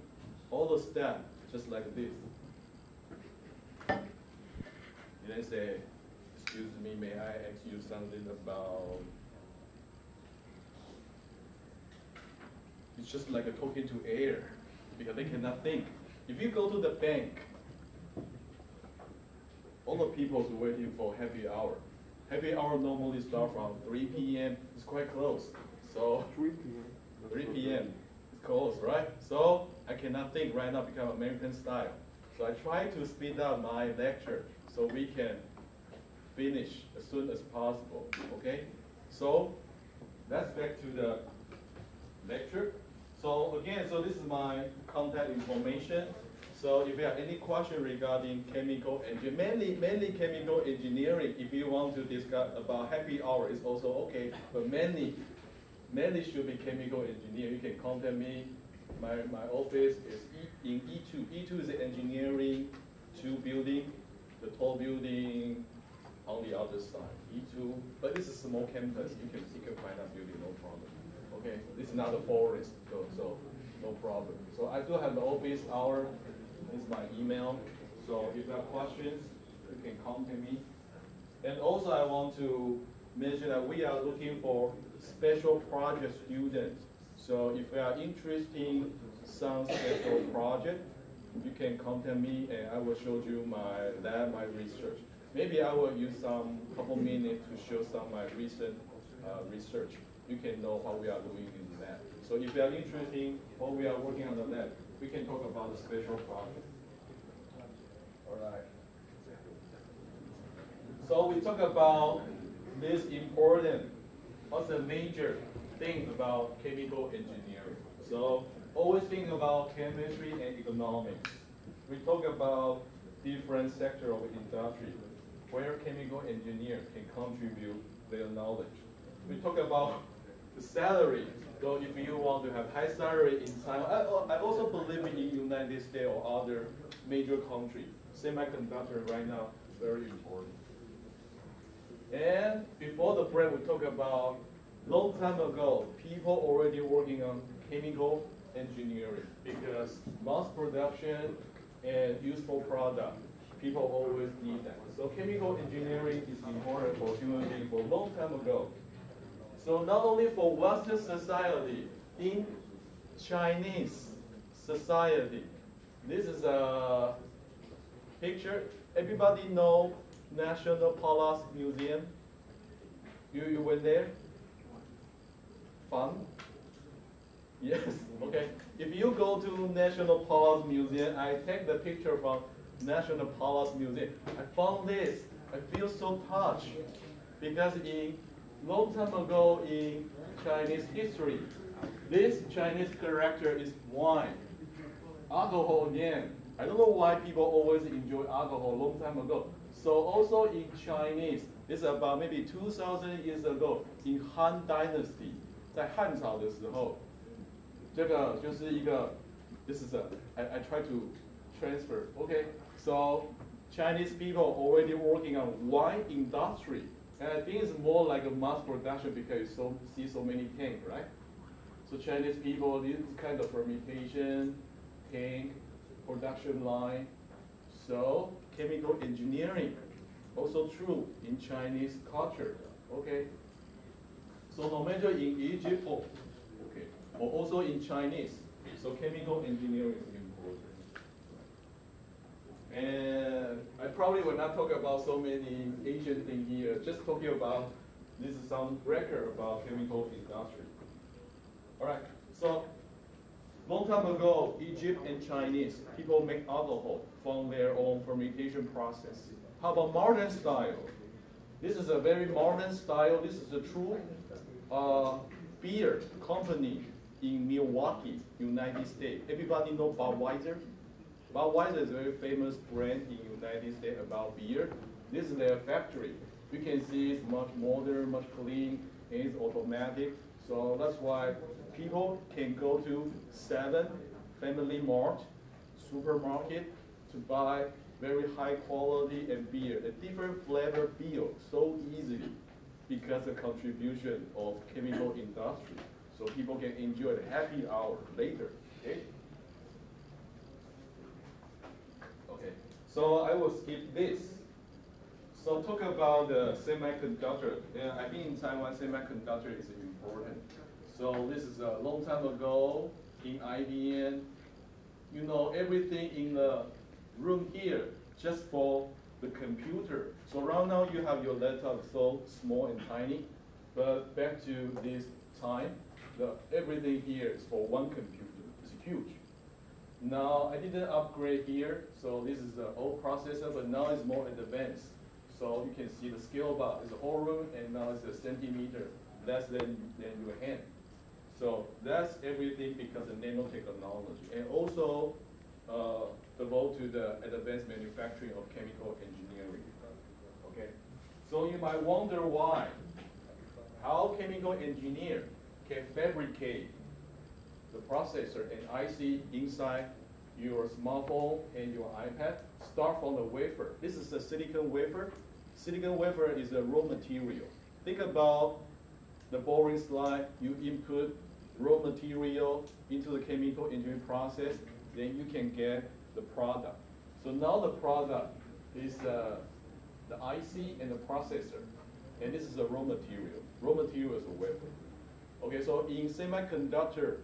all the staff just like this. They say, excuse me, may I ask you something about, it's just like a talking to air because they cannot think. If you go to the bank, all the people are waiting for happy hour. Happy hour normally start from 3 p.m. It's quite close. So 3 p.m. 3 p.m. It's close, right? So I cannot think right now become American style. So I try to speed up my lecture so we can finish as soon as possible. Okay? So let's back to the lecture. So again, so this is my contact information. So if you have any question regarding chemical engineering, mainly chemical engineering, if you want to discuss about happy hour, it's also okay. But mainly should be chemical engineer. You can contact me. My office is in E2. E2 is the engineering 2 building, the tall building on the other side. E2, but this is a small campus. You can find that building, no problem. Okay, this is not a forest, so no problem. So I do have the office hour. This is my email. So if you have questions, you can contact me. And also I want to mention that we are looking for special project students. So if you are interested in some special project, you can contact me and I will show you my lab, my research. Maybe I will use some couple minutes to show some of my recent research. You can know what we are doing in the lab. So if you are interested in what we are working on the lab, we can talk about the special project. All right. So we talk about this important, what's the major thing about chemical engineering. So always think about chemistry and economics. We talk about different sectors of industry where chemical engineers can contribute their knowledge. We talk about the salary. So if you want to have high salary in Taiwan, I also believe in United States or other major countries. Semiconductor right now is very important. And before the break, we talked about long time ago, people already working on chemical engineering because mass production and useful product, people always need that. So chemical engineering is important for human beings for a long time ago. So not only for Western society, in Chinese society, this is a picture. Everybody know National Palace Museum? You went there? Fun? Yes, okay. If you go to National Palace Museum, I take the picture from National Palace Museum. I found this. I feel so touched because in long time ago in Chinese history, this Chinese character is wine. Alcohol again. I don't know why people always enjoy alcohol long time ago. So also in Chinese, it's about maybe 2,000 years ago in Han Dynasty, 在汉朝的时候，这个就是一个 this is I try to transfer. Okay, so Chinese people already working on wine industry, and I think it's more like a mass production because you see so many tanks, right? So Chinese people, this kind of fermentation, tank, production line. So chemical engineering, also true in Chinese culture. Okay. So no matter in Egypt or also in Chinese, so chemical engineering is important. And I probably will not talk about so many Asian things here. Just talking about this is some record about chemical industry. All right. So long time ago, Egypt and Chinese people make alcohol from their own fermentation process. How about modern style? This is a very modern style. This is a true beer company in Milwaukee, United States. Everybody know Budweiser? Budweiser is a very famous brand in United States about beer. This is their factory. You can see it's much modern, much clean, and it's automatic. So that's why people can go to 7 Family Mart, supermarket, to buy very high quality and beer, a different flavor beer, so easily because of contribution of chemical industry. So people can enjoy the happy hour later. Okay? Okay. So I will skip this. So talk about the semiconductor. Yeah, I think in Taiwan semiconductor is important. So this is a long time ago in IBM. You know everything in the room here just for the computer. So right now you have your laptop so small and tiny, but back to this time, everything here is for one computer. It's huge. Now I didn't upgrade here, so this is the old processor, but now it's more advanced. So you can see the scale bar is a whole room, and now it's a centimeter less than your hand. So that's everything because of nanotechnology, and also devote to the advanced manufacturing of chemical engineering. Okay, so you might wonder why, how chemical engineer can fabricate the processor and IC inside your smartphone and your iPad. Start from the wafer. This is a silicon wafer. Silicon wafer is a raw material. Think about the boring slide. You input raw material into the chemical engineering process, then you can get the product. So now the product is the IC and the processor, and this is the raw material. Raw material is a wafer. Okay, so in semiconductor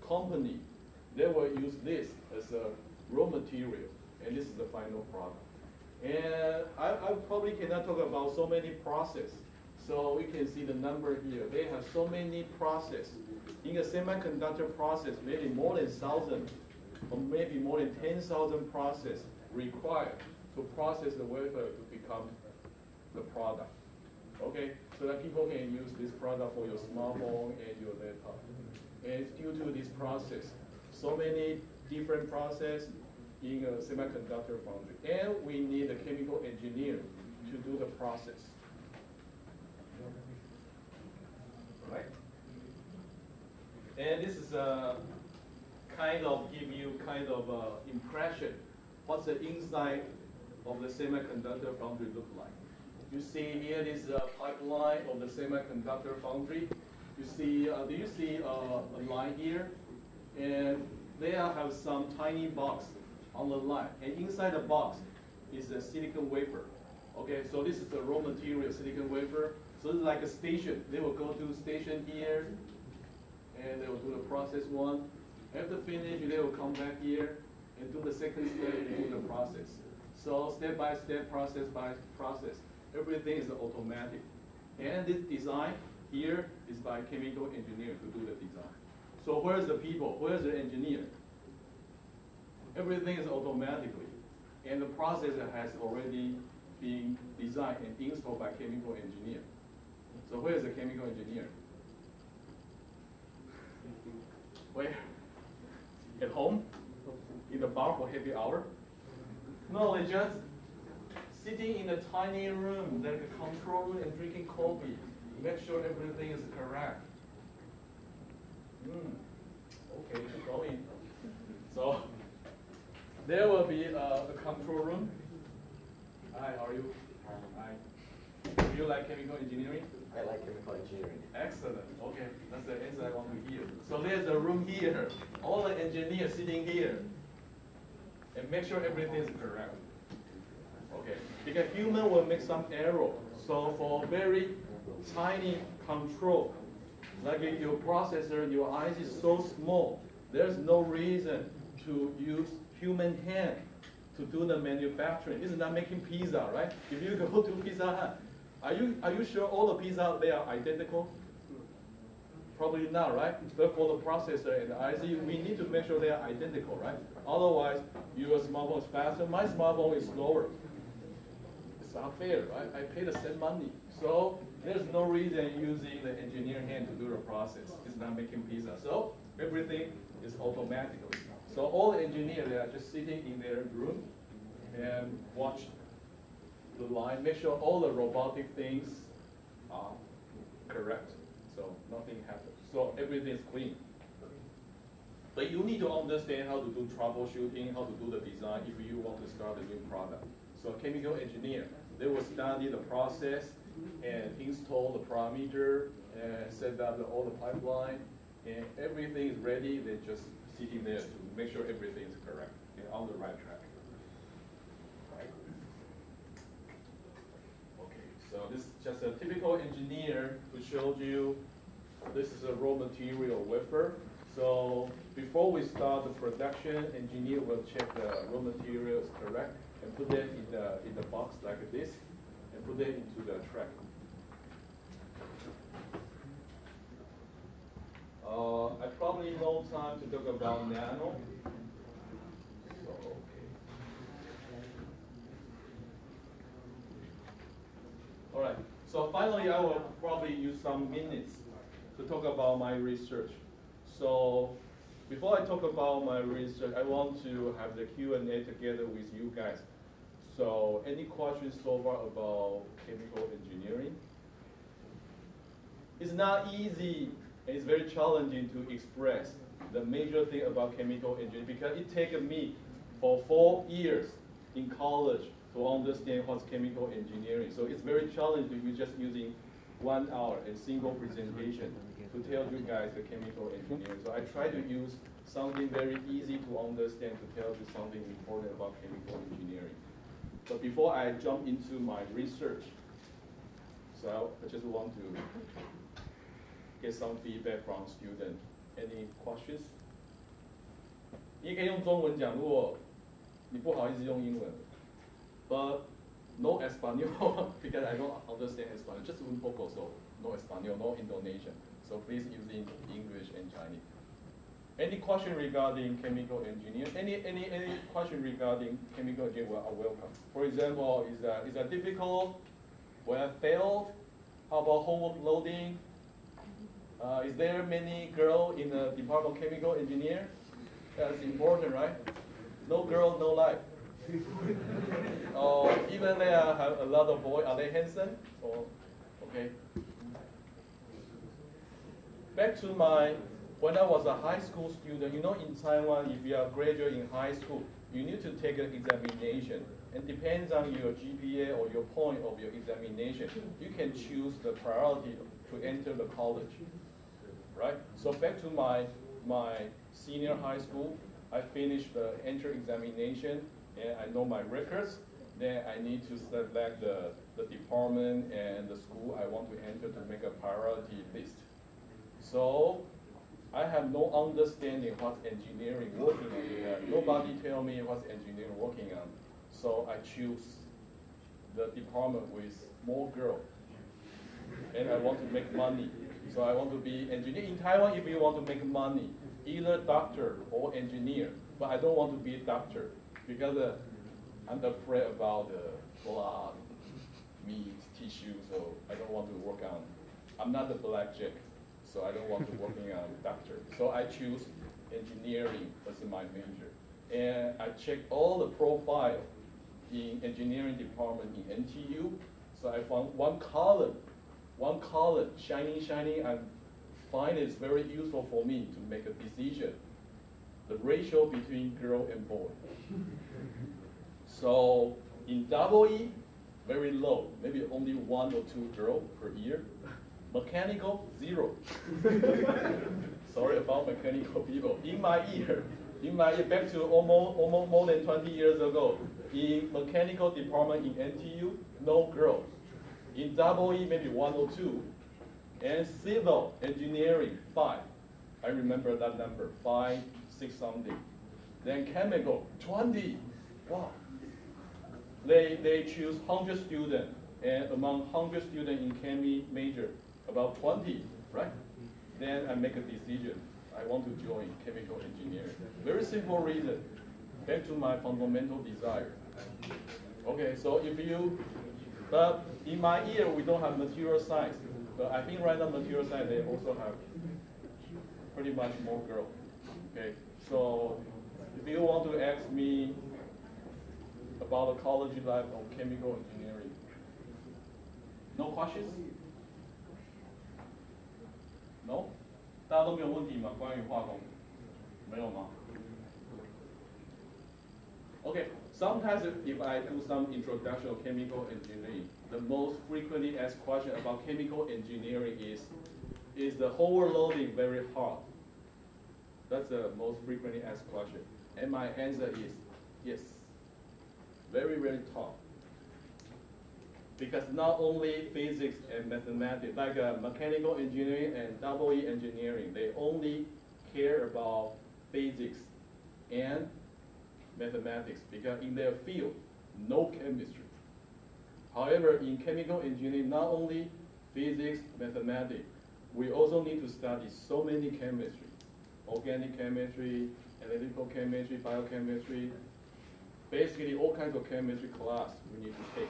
company, they will use this as a raw material, and this is the final product. And I probably cannot talk about so many process. So we can see the number here. They have so many process. In a semiconductor process, maybe more than 1,000 or maybe more than 10,000 process required to process the wafer to become the product. Okay, so that people can use this product for your smartphone and your laptop. And it's due to this process. So many different process in a semiconductor foundry. And we need a chemical engineer to do the process. Right? And this is a kind of give you kind of impression what's the inside of the semiconductor foundry look like. You see here this pipeline of the semiconductor foundry. You see, do you see a line here? And they have some tiny box on the line, and inside the box is a silicon wafer. Okay, so this is the raw material silicon wafer. So it's like a station. They will go to station here, and they will do the process one. After finish, they will come back here and do the second step and do the process. So step by step, process by process, everything is automatic. And this design here is by chemical engineer to do the design. So where's the people? Where's the engineer? Everything is automatically. And the process has already been designed and installed by chemical engineer. So where's the chemical engineer? Where? At home? In the bar for happy hour? No, they just sitting in a tiny room, like a control room, and drinking coffee. Make sure everything is correct. Okay, keep going. So there will be a control room. Hi, how are you? Hi. Do you like chemical engineering? I like chemical engineering. Excellent. Okay, that's the answer I want to hear. So there's a room here. All the engineers sitting here. And make sure everything is correct. Okay, because human will make some error. So for very tiny control, like your processor, your IC is so small, there's no reason to use human hand to do the manufacturing. This is not making pizza, right? If you go to Pizza Hut, are you sure all the pizza they are identical? Probably not, right? But for the processor and the IC, we need to make sure they are identical, right? Otherwise, your smartphone is faster, my smartphone is slower. It's unfair, right? I pay the same money. So there's no reason using the engineer hand to do the process. It's not making pizza. So everything is automatically. So all the engineers, they are just sitting in their room and watch the line, make sure all the robotic things are correct. So nothing happens. So everything is clean. But you need to understand how to do troubleshooting, how to do the design if you want to start a new product. So chemical engineer, they will study the process and install the parameter and set up all the pipeline, and everything is ready. They're just sitting there to make sure everything is correct and on the right track. Right? Okay, so this is just a typical engineer who showed you this is a raw material wafer. So before we start the production, engineer will check the raw material is correct and put it in the box like this and put it into the track. I probably no time to talk about nano. So, okay. All right. So finally, I will probably use some minutes to talk about my research. So before I talk about my research, I want to have the Q&A together with you guys. So any questions so far about chemical engineering? It's not easy, and it's very challenging to express the major thing about chemical engineering because it took me for 4 years in college to understand what's chemical engineering. So it's very challenging. You're just using 1 hour a single presentation to tell you guys the chemical engineering. So I try to use something very easy to understand to tell you something important about chemical engineering. But before I jump into my research, so I just want to get some feedback from students. Any questions? 你也可以用中文讲，如果你不好意思用英文。But no Espanol because I don't understand Espanol. Just un poco, so no Espanol, no Indonesian. So please using English and Chinese. Any question regarding chemical engineering? Any question regarding chemical engineering are welcome. For example, is that difficult? When I failed? How about homework loading? Is there many girls in the department of chemical engineer? That's important, right? No girl, no life. Even they have a lot of boys. Are they handsome? Okay. Back to when I was a high school student, you know, in Taiwan, if you are a graduate in high school, you need to take an examination. And depends on your GPA or your point of your examination, you can choose the priority to enter the college, right? So back to my senior high school, I finished the entrance examination, and I know my records. Then I need to select the department and the school I want to enter to make a priority list. So I have no understanding what's engineering working on here. Nobody tell me what's engineering working on. So I choose the department with more girls. And I want to make money. So I want to be engineer. In Taiwan, if you want to make money, either doctor or engineer. But I don't want to be a doctor because I'm afraid about blood, meat, tissue. So I don't want to work on. I'm not a blackjack. So I don't want to working on doctor. So I choose engineering as my major. And I check all the profile in engineering department in NTU. So I found one column, shining, and find it's very useful for me to make a decision. The ratio between girl and boy. So in EE, very low, maybe only 1 or 2 girls per year. Mechanical, 0. Sorry about mechanical people. In my year, back to almost more than 20 years ago, in mechanical department in NTU, no girls. In EE, maybe 1 or 2. And civil engineering, 5. I remember that number, 5, 6 something. Then chemical, 20. Wow. They choose 100 students, and among 100 students in chemistry major, about 20, right? Then I make a decision. I want to join chemical engineering. Very simple reason. Back to my fundamental desire. Okay, so but in my year we don't have material science. But I think right now material science they also have pretty much more girls. Okay, so if you want to ask me about the college life of chemical engineering, no questions? No? 大家都没有问题吗？关于化工，没有吗？ Okay, sometimes if I do some introduction of chemical engineering, the most frequently asked question about chemical engineering is the overloading very hard? That's the most frequently asked question. And my answer is yes. Very, very tough. Because not only physics and mathematics, like mechanical engineering and EE engineering, they only care about physics and mathematics because in their field, no chemistry. However, in chemical engineering, not only physics, mathematics, we also need to study so many chemistry, organic chemistry, analytical chemistry, biochemistry, basically all kinds of chemistry class we need to take.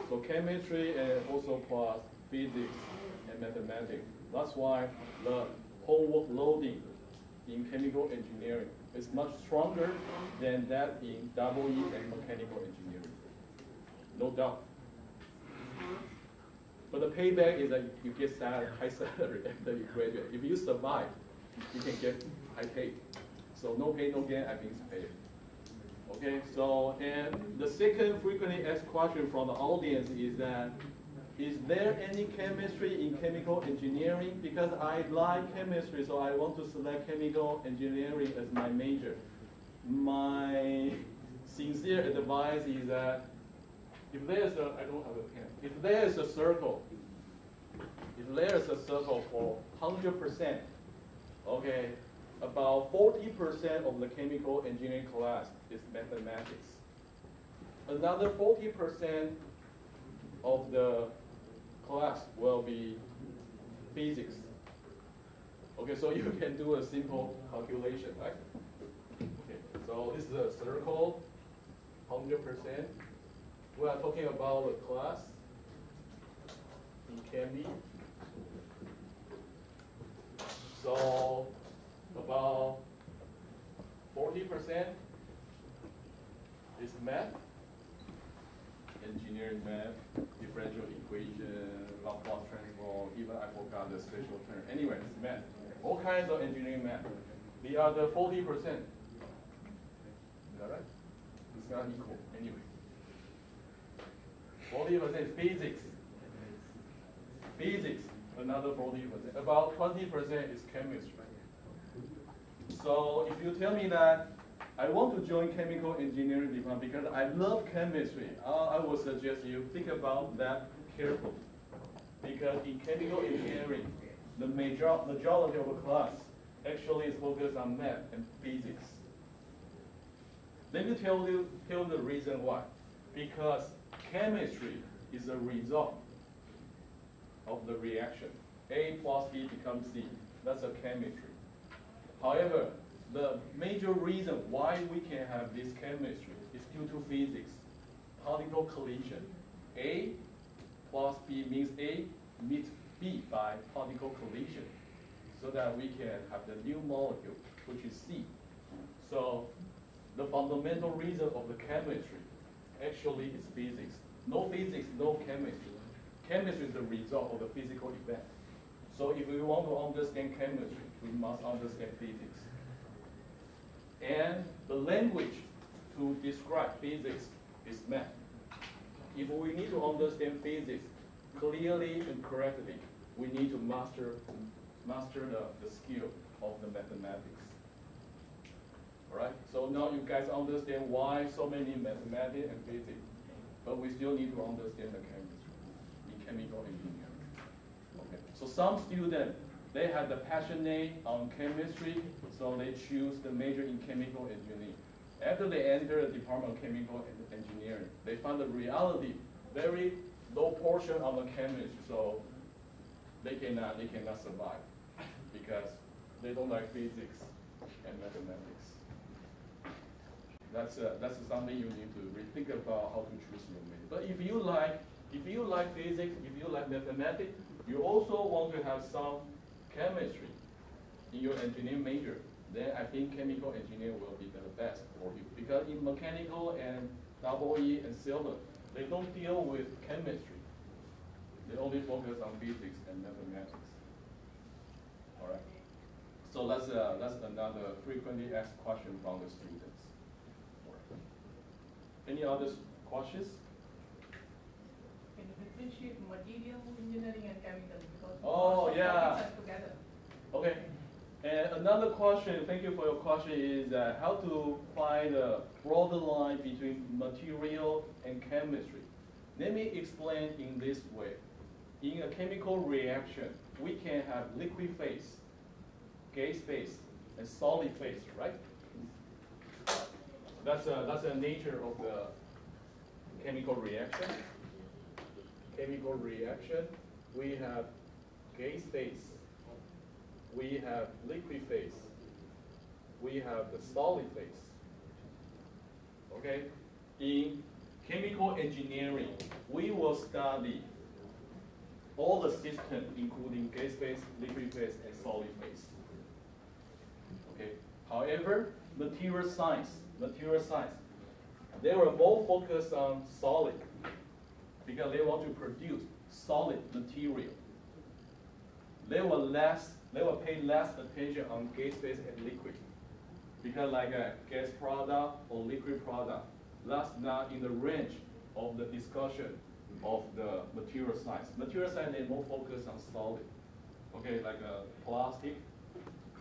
So chemistry and also plus physics and mathematics. That's why the homework loading in chemical engineering is much stronger than that in EE and mechanical engineering. No doubt. But the payback is that you get high salary after you graduate. If you survive, you can get high pay. So no pay, no gain, I think it's fair. Okay, so and the second frequently asked question from the audience is that is there any chemistry in chemical engineering? Because I like chemistry, so I want to select chemical engineering as my major. My sincere advice is that if there's a, I don't have a pen, if there's a circle for 100%, okay, about 40% of the chemical engineering class is mathematics. Another 40% of the class will be physics. Okay, so you can do a simple calculation, right? Okay, so this is a circle, 100%. We are talking about the class in Chem. So about 40% is math, engineering math, differential equation, Laplace transform, even I forgot the special term. Anyway, it's math. All kinds of engineering math. The other 40%. Is that right? It's not equal. Anyway. 40% physics. Physics, another 40%. About 20% is chemistry. So if you tell me that I want to join chemical engineering department because I love chemistry, I would suggest you think about that carefully. Because in chemical engineering, the majority of the class actually is focused on math and physics. Let me tell you the reason why. Because chemistry is a result of the reaction. A plus B becomes C. That's a chemistry. However, the major reason why we can have this chemistry is due to physics. Particle collision. A plus B means A meets B by particle collision, so that we can have the new molecule, which is C. So the fundamental reason of the chemistry actually is physics. No physics, no chemistry. Chemistry is the result of the physical event. So if we want to understand chemistry, we must understand physics. And the language to describe physics is math. If we need to understand physics clearly and correctly, we need to master the skill of the mathematics. All right? So now you guys understand why so many mathematics and physics, but we still need to understand the chemistry in chemical engineering. Okay. So some students, they had the passionate on chemistry, so they choose the major in chemical engineering. After they enter the Department of Chemical Engineering, they found the reality very low portion of the chemistry, so they cannot survive because they don't like physics and mathematics. That's something you need to rethink about how to choose your major. But if you like physics, if you like mathematics, you also want to have some chemistry in your engineering major, then I think chemical engineering will be the best for you. Because in mechanical and EE and silver, they don't deal with chemistry. They only focus on physics and mathematics. All right. So that's another frequently asked question from the students. All right. Any other questions? Can you differentiate material engineering and chemical? Because Oh, most of yeah. topics are together. Okay. And another question, thank you for your question, is how to find a broader line between material and chemistry. Let me explain in this way. In a chemical reaction, we can have liquid phase, gas phase, and solid phase, right? That's the nature of the chemical reaction. Chemical reaction, we have gas phase, we have liquid phase, we have the solid phase. Okay? In chemical engineering, we will study all the systems, including gas phase, liquid phase, and solid phase. Okay? However, material science, they were more focused on solid because they want to produce solid material. They will pay less attention on gas phase and liquid because like a gas product or liquid product, that's not in the range of the discussion of the material science. Material science, they more focus on solid, okay, like plastic.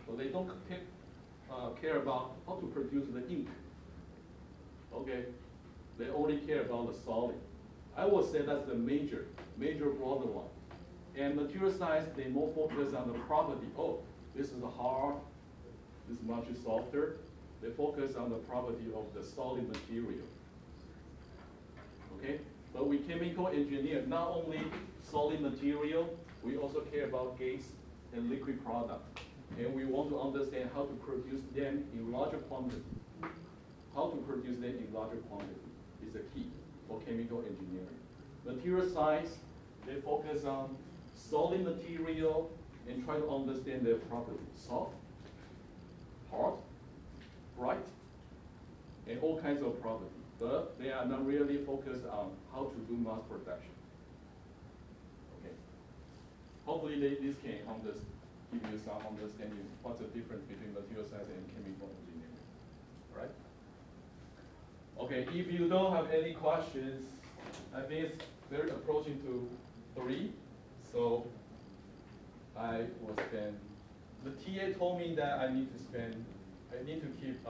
So they don't care about how to produce the ink, okay? They only care about the solid. I would say that's the major broader one. And material science, they more focus on the property. Oh, this is hard, this is much softer. They focus on the property of the solid material. Okay? But we chemical engineer, not only solid material, we also care about gas and liquid product. And we want to understand how to produce them in larger quantity. How to produce them in larger quantity is the key for chemical engineering. Material science, they focus on solid material and try to understand their properties. Soft, hard, bright, and all kinds of properties. But they are not really focused on how to do mass production. Okay. Hopefully this can give you some understanding what's the difference between material science and chemical engineering. All right? Okay, if you don't have any questions, I think it's very approaching to 3. So I will spend, the TA told me that I need to keep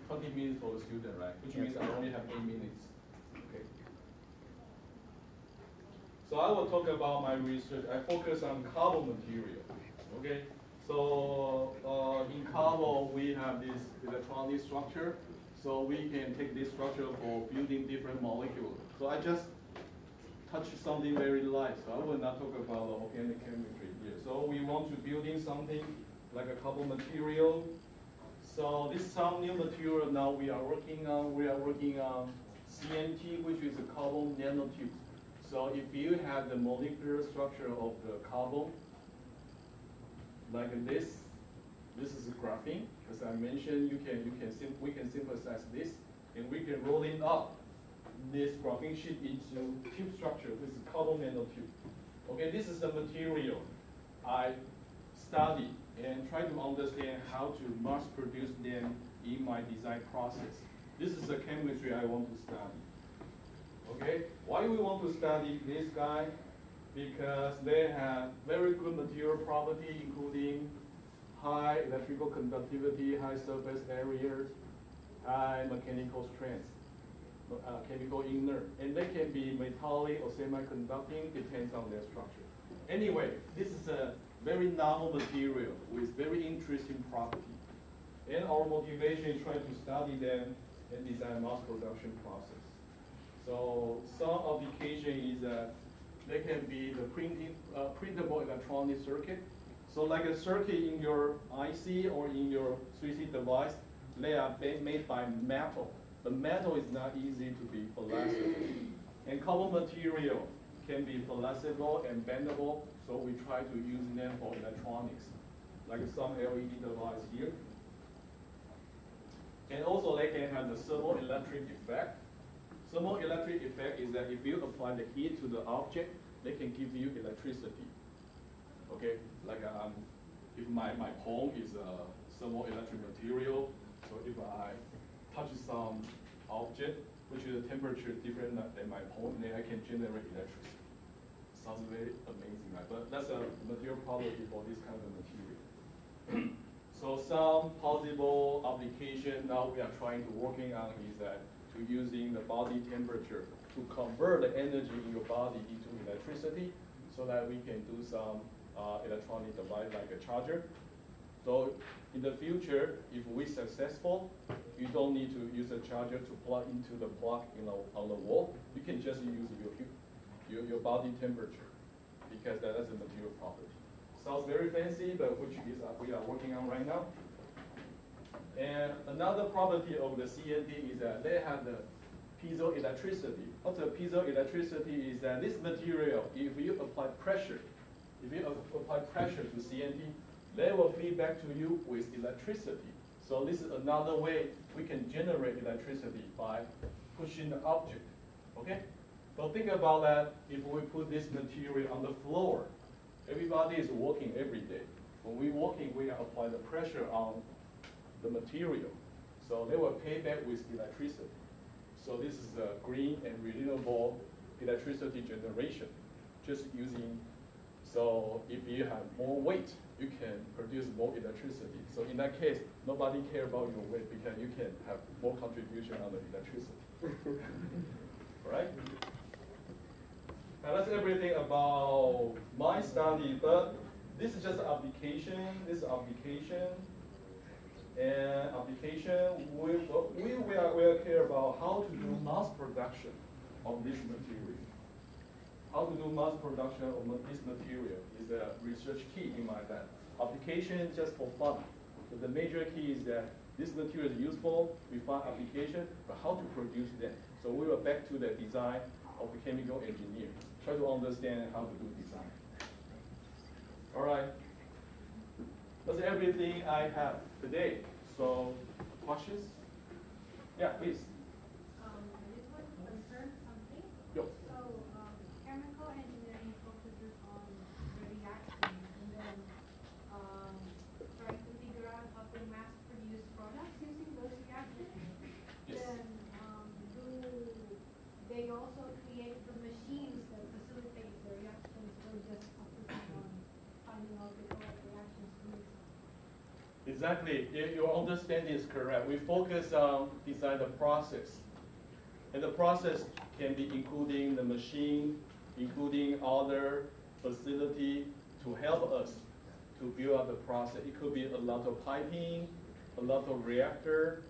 20 minutes for the student, right? Which means I only have 8 minutes. Okay. So I will talk about my research. I focus on carbon material. Okay. So in carbon we have this electronic structure. So we can take this structure for building different molecules. So I just touch something very light. So I will not talk about the organic chemistry here. So we want to building something like a carbon material. So this is some new material now we are working on. We are working on CNT, which is a carbon nanotube. So if you have the molecular structure of the carbon, like this is graphene. As I mentioned, we can synthesize this, and we can roll it up this graphene sheet into tube structure. This is carbon nanotube. Okay, this is the material I study and try to understand how to mass produce them in my design process. This is the chemistry I want to study. Okay, why we want to study this guy? Because they have very good material property, including high electrical conductivity, high surface area, high mechanical strength, chemical inert, and they can be metallic or semiconducting, depends on their structure. Anyway, this is a very novel material with very interesting property. And our motivation is trying to study them and design mass production process. So some application is that they can be the printable electronic circuit. So like a circuit in your IC or in your 3C device, they are made by metal. The metal is not easy to be flexible. And carbon material can be flexible and bendable, so we try to use them for electronics, like some LED device here. And also they can have the thermoelectric effect. Thermoelectric effect is that if you apply the heat to the object, they can give you electricity. Okay, like if my home is a thermoelectric material, so if I touch some object which is a temperature different than my home, then I can generate electricity. Sounds very amazing, right? But that's a material property for this kind of material. So some possible application now we are trying to working on is that to using the body temperature to convert the energy in your body into electricity, so that we can do some electronic device like a charger. So in the future, if we're successful, you don't need to use a charger to plug into the plug on the wall. You can just use your body temperature, because that is a material property. Sounds very fancy, but which is we are working on right now. And another property of the CNT is that they have the piezoelectricity. What's the piezoelectricity is that this material, if you apply pressure to CNT, they will feed back to you with electricity. So this is another way we can generate electricity by pushing the object. Okay? So think about that. If we put this material on the floor, everybody is working every day. When we're working, we apply the pressure on the material. So they will pay back with electricity. So this is a green and renewable electricity generation, just using, so if you have more weight, you can produce more electricity. So in that case, nobody care about your weight because you can have more contribution on the electricity. Right? Now that's everything about my study, but this is just application. This is application. And application, we will care about how to do mass production of this material. How to do mass production of this material is a research key in my lab. Application just for fun. So the major key is that this material is useful, we find application, but how to produce them. So we will back to the design of the chemical engineer. Try to understand how to do design. All right. That's everything I have today. So, questions? Yeah, please. I just want to confirm something. Yo. So, chemical engineering focuses on the reaction and then trying to figure out how to mass produce products using those reactions. Yes. Then, do they also create the machines that facilitate the reactions, or just focusing on finding out the correct reactions to make some? Exactly. Your understanding is correct. We focus on design the process. And the process can be including the machine, including other facility to help us to build up the process. It could be a lot of piping, a lot of reactor.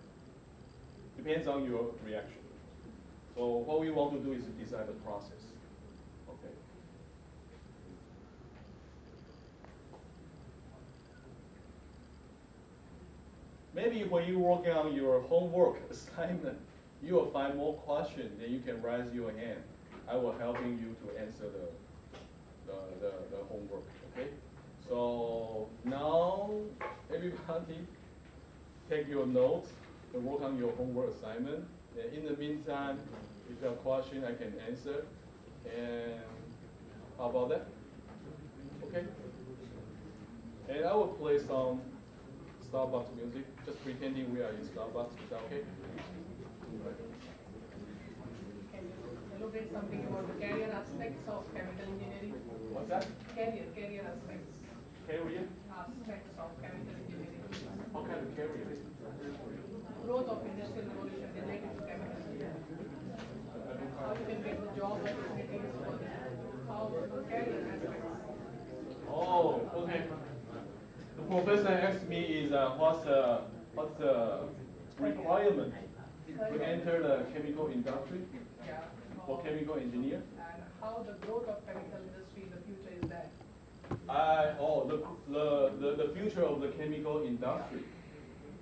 Depends on your reaction. So what we want to do is design the process. Okay. Maybe when you work on your homework assignment, you will find more questions, then you can raise your hand. I will helping you to answer the homework, okay? So now, everybody take your notes and work on your homework assignment. And in the meantime, if you have a question, I can answer. And how about that? Okay? And I will play some Starbucks music, just pretending we are in Starbucks. Is that okay? Can you elaborate something about the career aspects of chemical engineering? What's that? Career aspects. Carrier? Aspects of chemical engineering. What kind of carrier? Growth of industrial revolution related to chemical engineering. How you can get the job opportunities for them. How the career aspects. Oh, okay. The professor asked me is what's the requirement to enter the chemical industry Yeah. for chemical engineer? And how the growth of chemical industry in the future is that. The future of the chemical industry.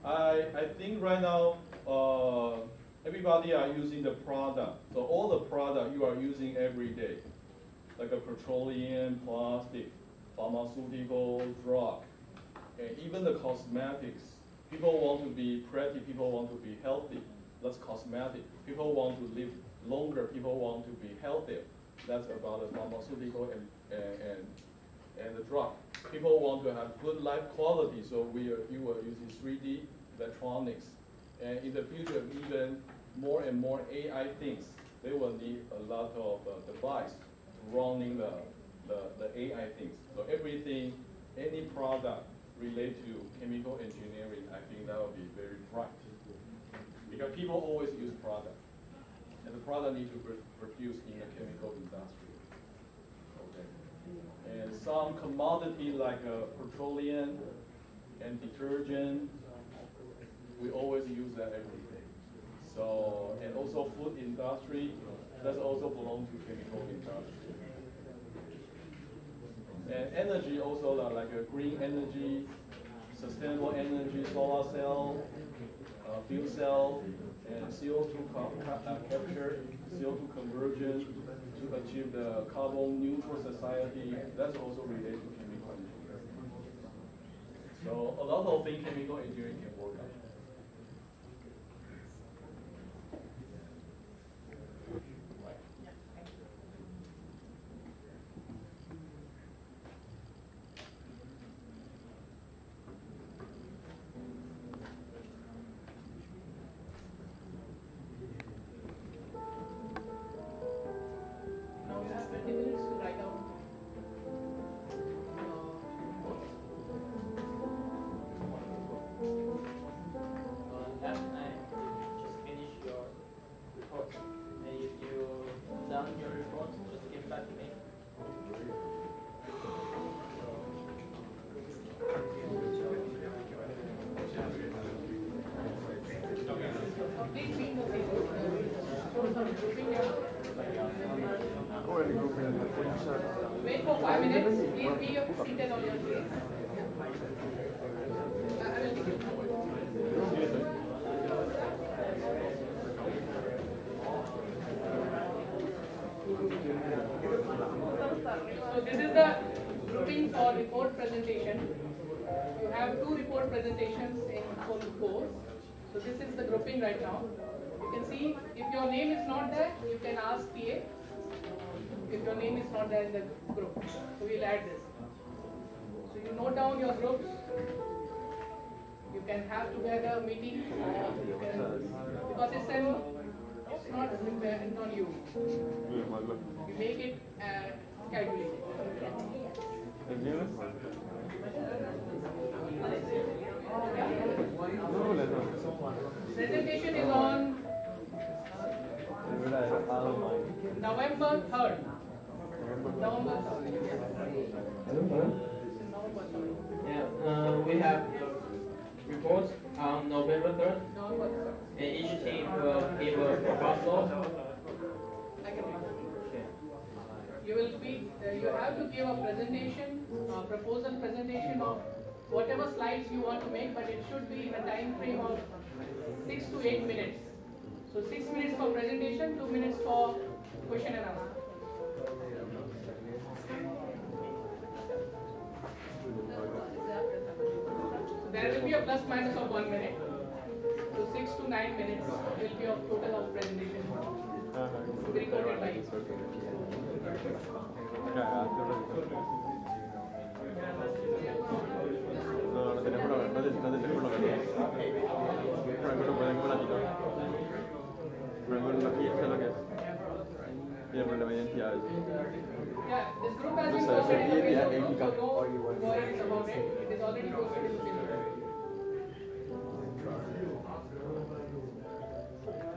I think right now everybody are using the product. So all the product you are using every day, like a petroleum, plastic, pharmaceutical, drug, and even the cosmetics. People want to be pretty, people want to be healthy. That's cosmetic. People want to live longer, people want to be healthier. That's about the pharmaceutical and the drug. People want to have good life quality, so you are using 3D electronics. And in the future, even more and more AI things, they will need a lot of device running the AI things. So everything, any product related to chemical engineering, I think that will be very bright. Because people always use product. And the product need to be produced in the chemical industry. Okay. And some commodity like petroleum and detergent, we always use that every day. So, and also food industry, that also belong to chemical industry. And energy also like a green energy, sustainable energy, solar cell, fuel cell, and CO2 capture, CO2 conversion to achieve the carbon neutral society. That's also related to chemical engineering. So a lot of things chemical engineering can work on. grouping here. Go ahead and group in the position. Wait for 5 minutes. Please be seated on your place. I will take it. So this is the grouping for report presentation. You have 2 report presentations in full course. So this is the grouping right now. You can see if your name is not there, you can ask TA. If your name is not there in the group, so we'll add this. So you note down your groups. You can have together meeting, or you can, because it's not on you. You make it calculated. Presentation is on November 3rd. November 3rd. Yeah, we have reports on November 3rd, November 3rd. and each team will give a proposal. I can read. You will be. You have to give a presentation, proposal presentation of whatever slides you want to make, but it should be in a time frame of 6 to 8 minutes. So 6 minutes for presentation, 2 minutes for question and answer. So there will be a plus minus of 1 minute. So 6 to 9 minutes will be of total of presentation. To be recorded by you. No tenemos lo que es. Pero no podemos la quitar. Pero no aquí es lo que es. Y el problema de identidad es. Yeah, this group has been posted in the Facebook group, so no worries about it. It is already posted in the Facebook group.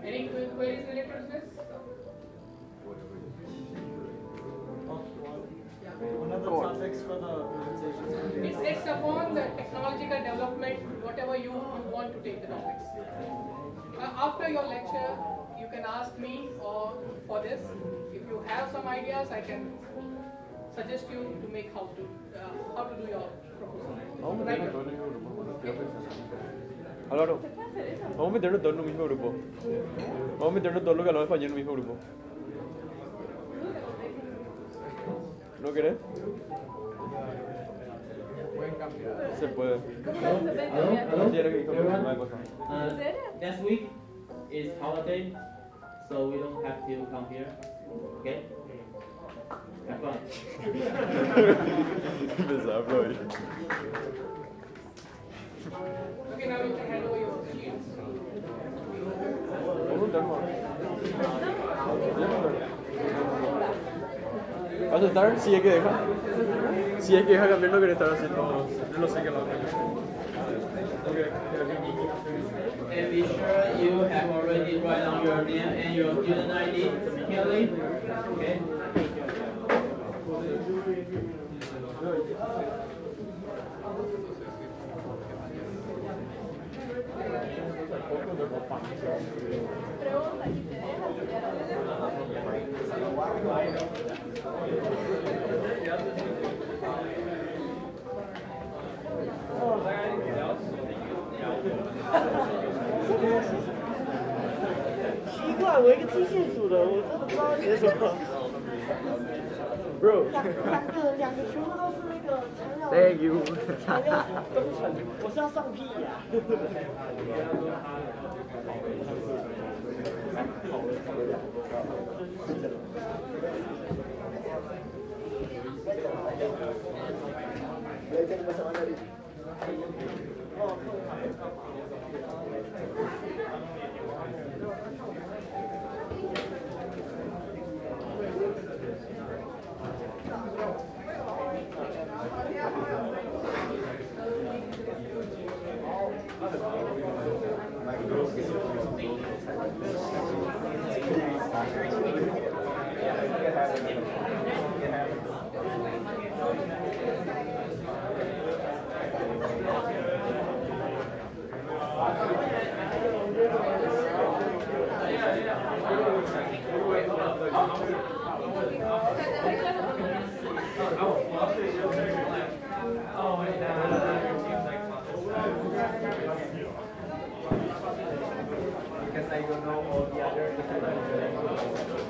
Any queries related to this? One of the topics for the presentation. It's upon the technological development, whatever you want to take the topics. After your lecture, you can ask me or for this. If you have some ideas, I can suggest you to make how to do your proposal. Right. Álvaro, vamos a meternos todos en un mismo grupo. Vamos a meternos todos los que hablamos español en un mismo grupo. ¿No querés? Se puede. Sí, era que dijo una cosa. Next week is holiday, so we don't have to come here. Okay? Have fun. Pesado, bro. Okay, now you can hand over your sheets. ¿Vas a estar? Si es que deja. Si es que deja cambiar lo que le están haciendo. Yo lo sé que lo hago. And be sure you have already write down your name and your student ID clearly. Okay? Bro. Thank you. 我是要上屁呀、Thank you. different engineering.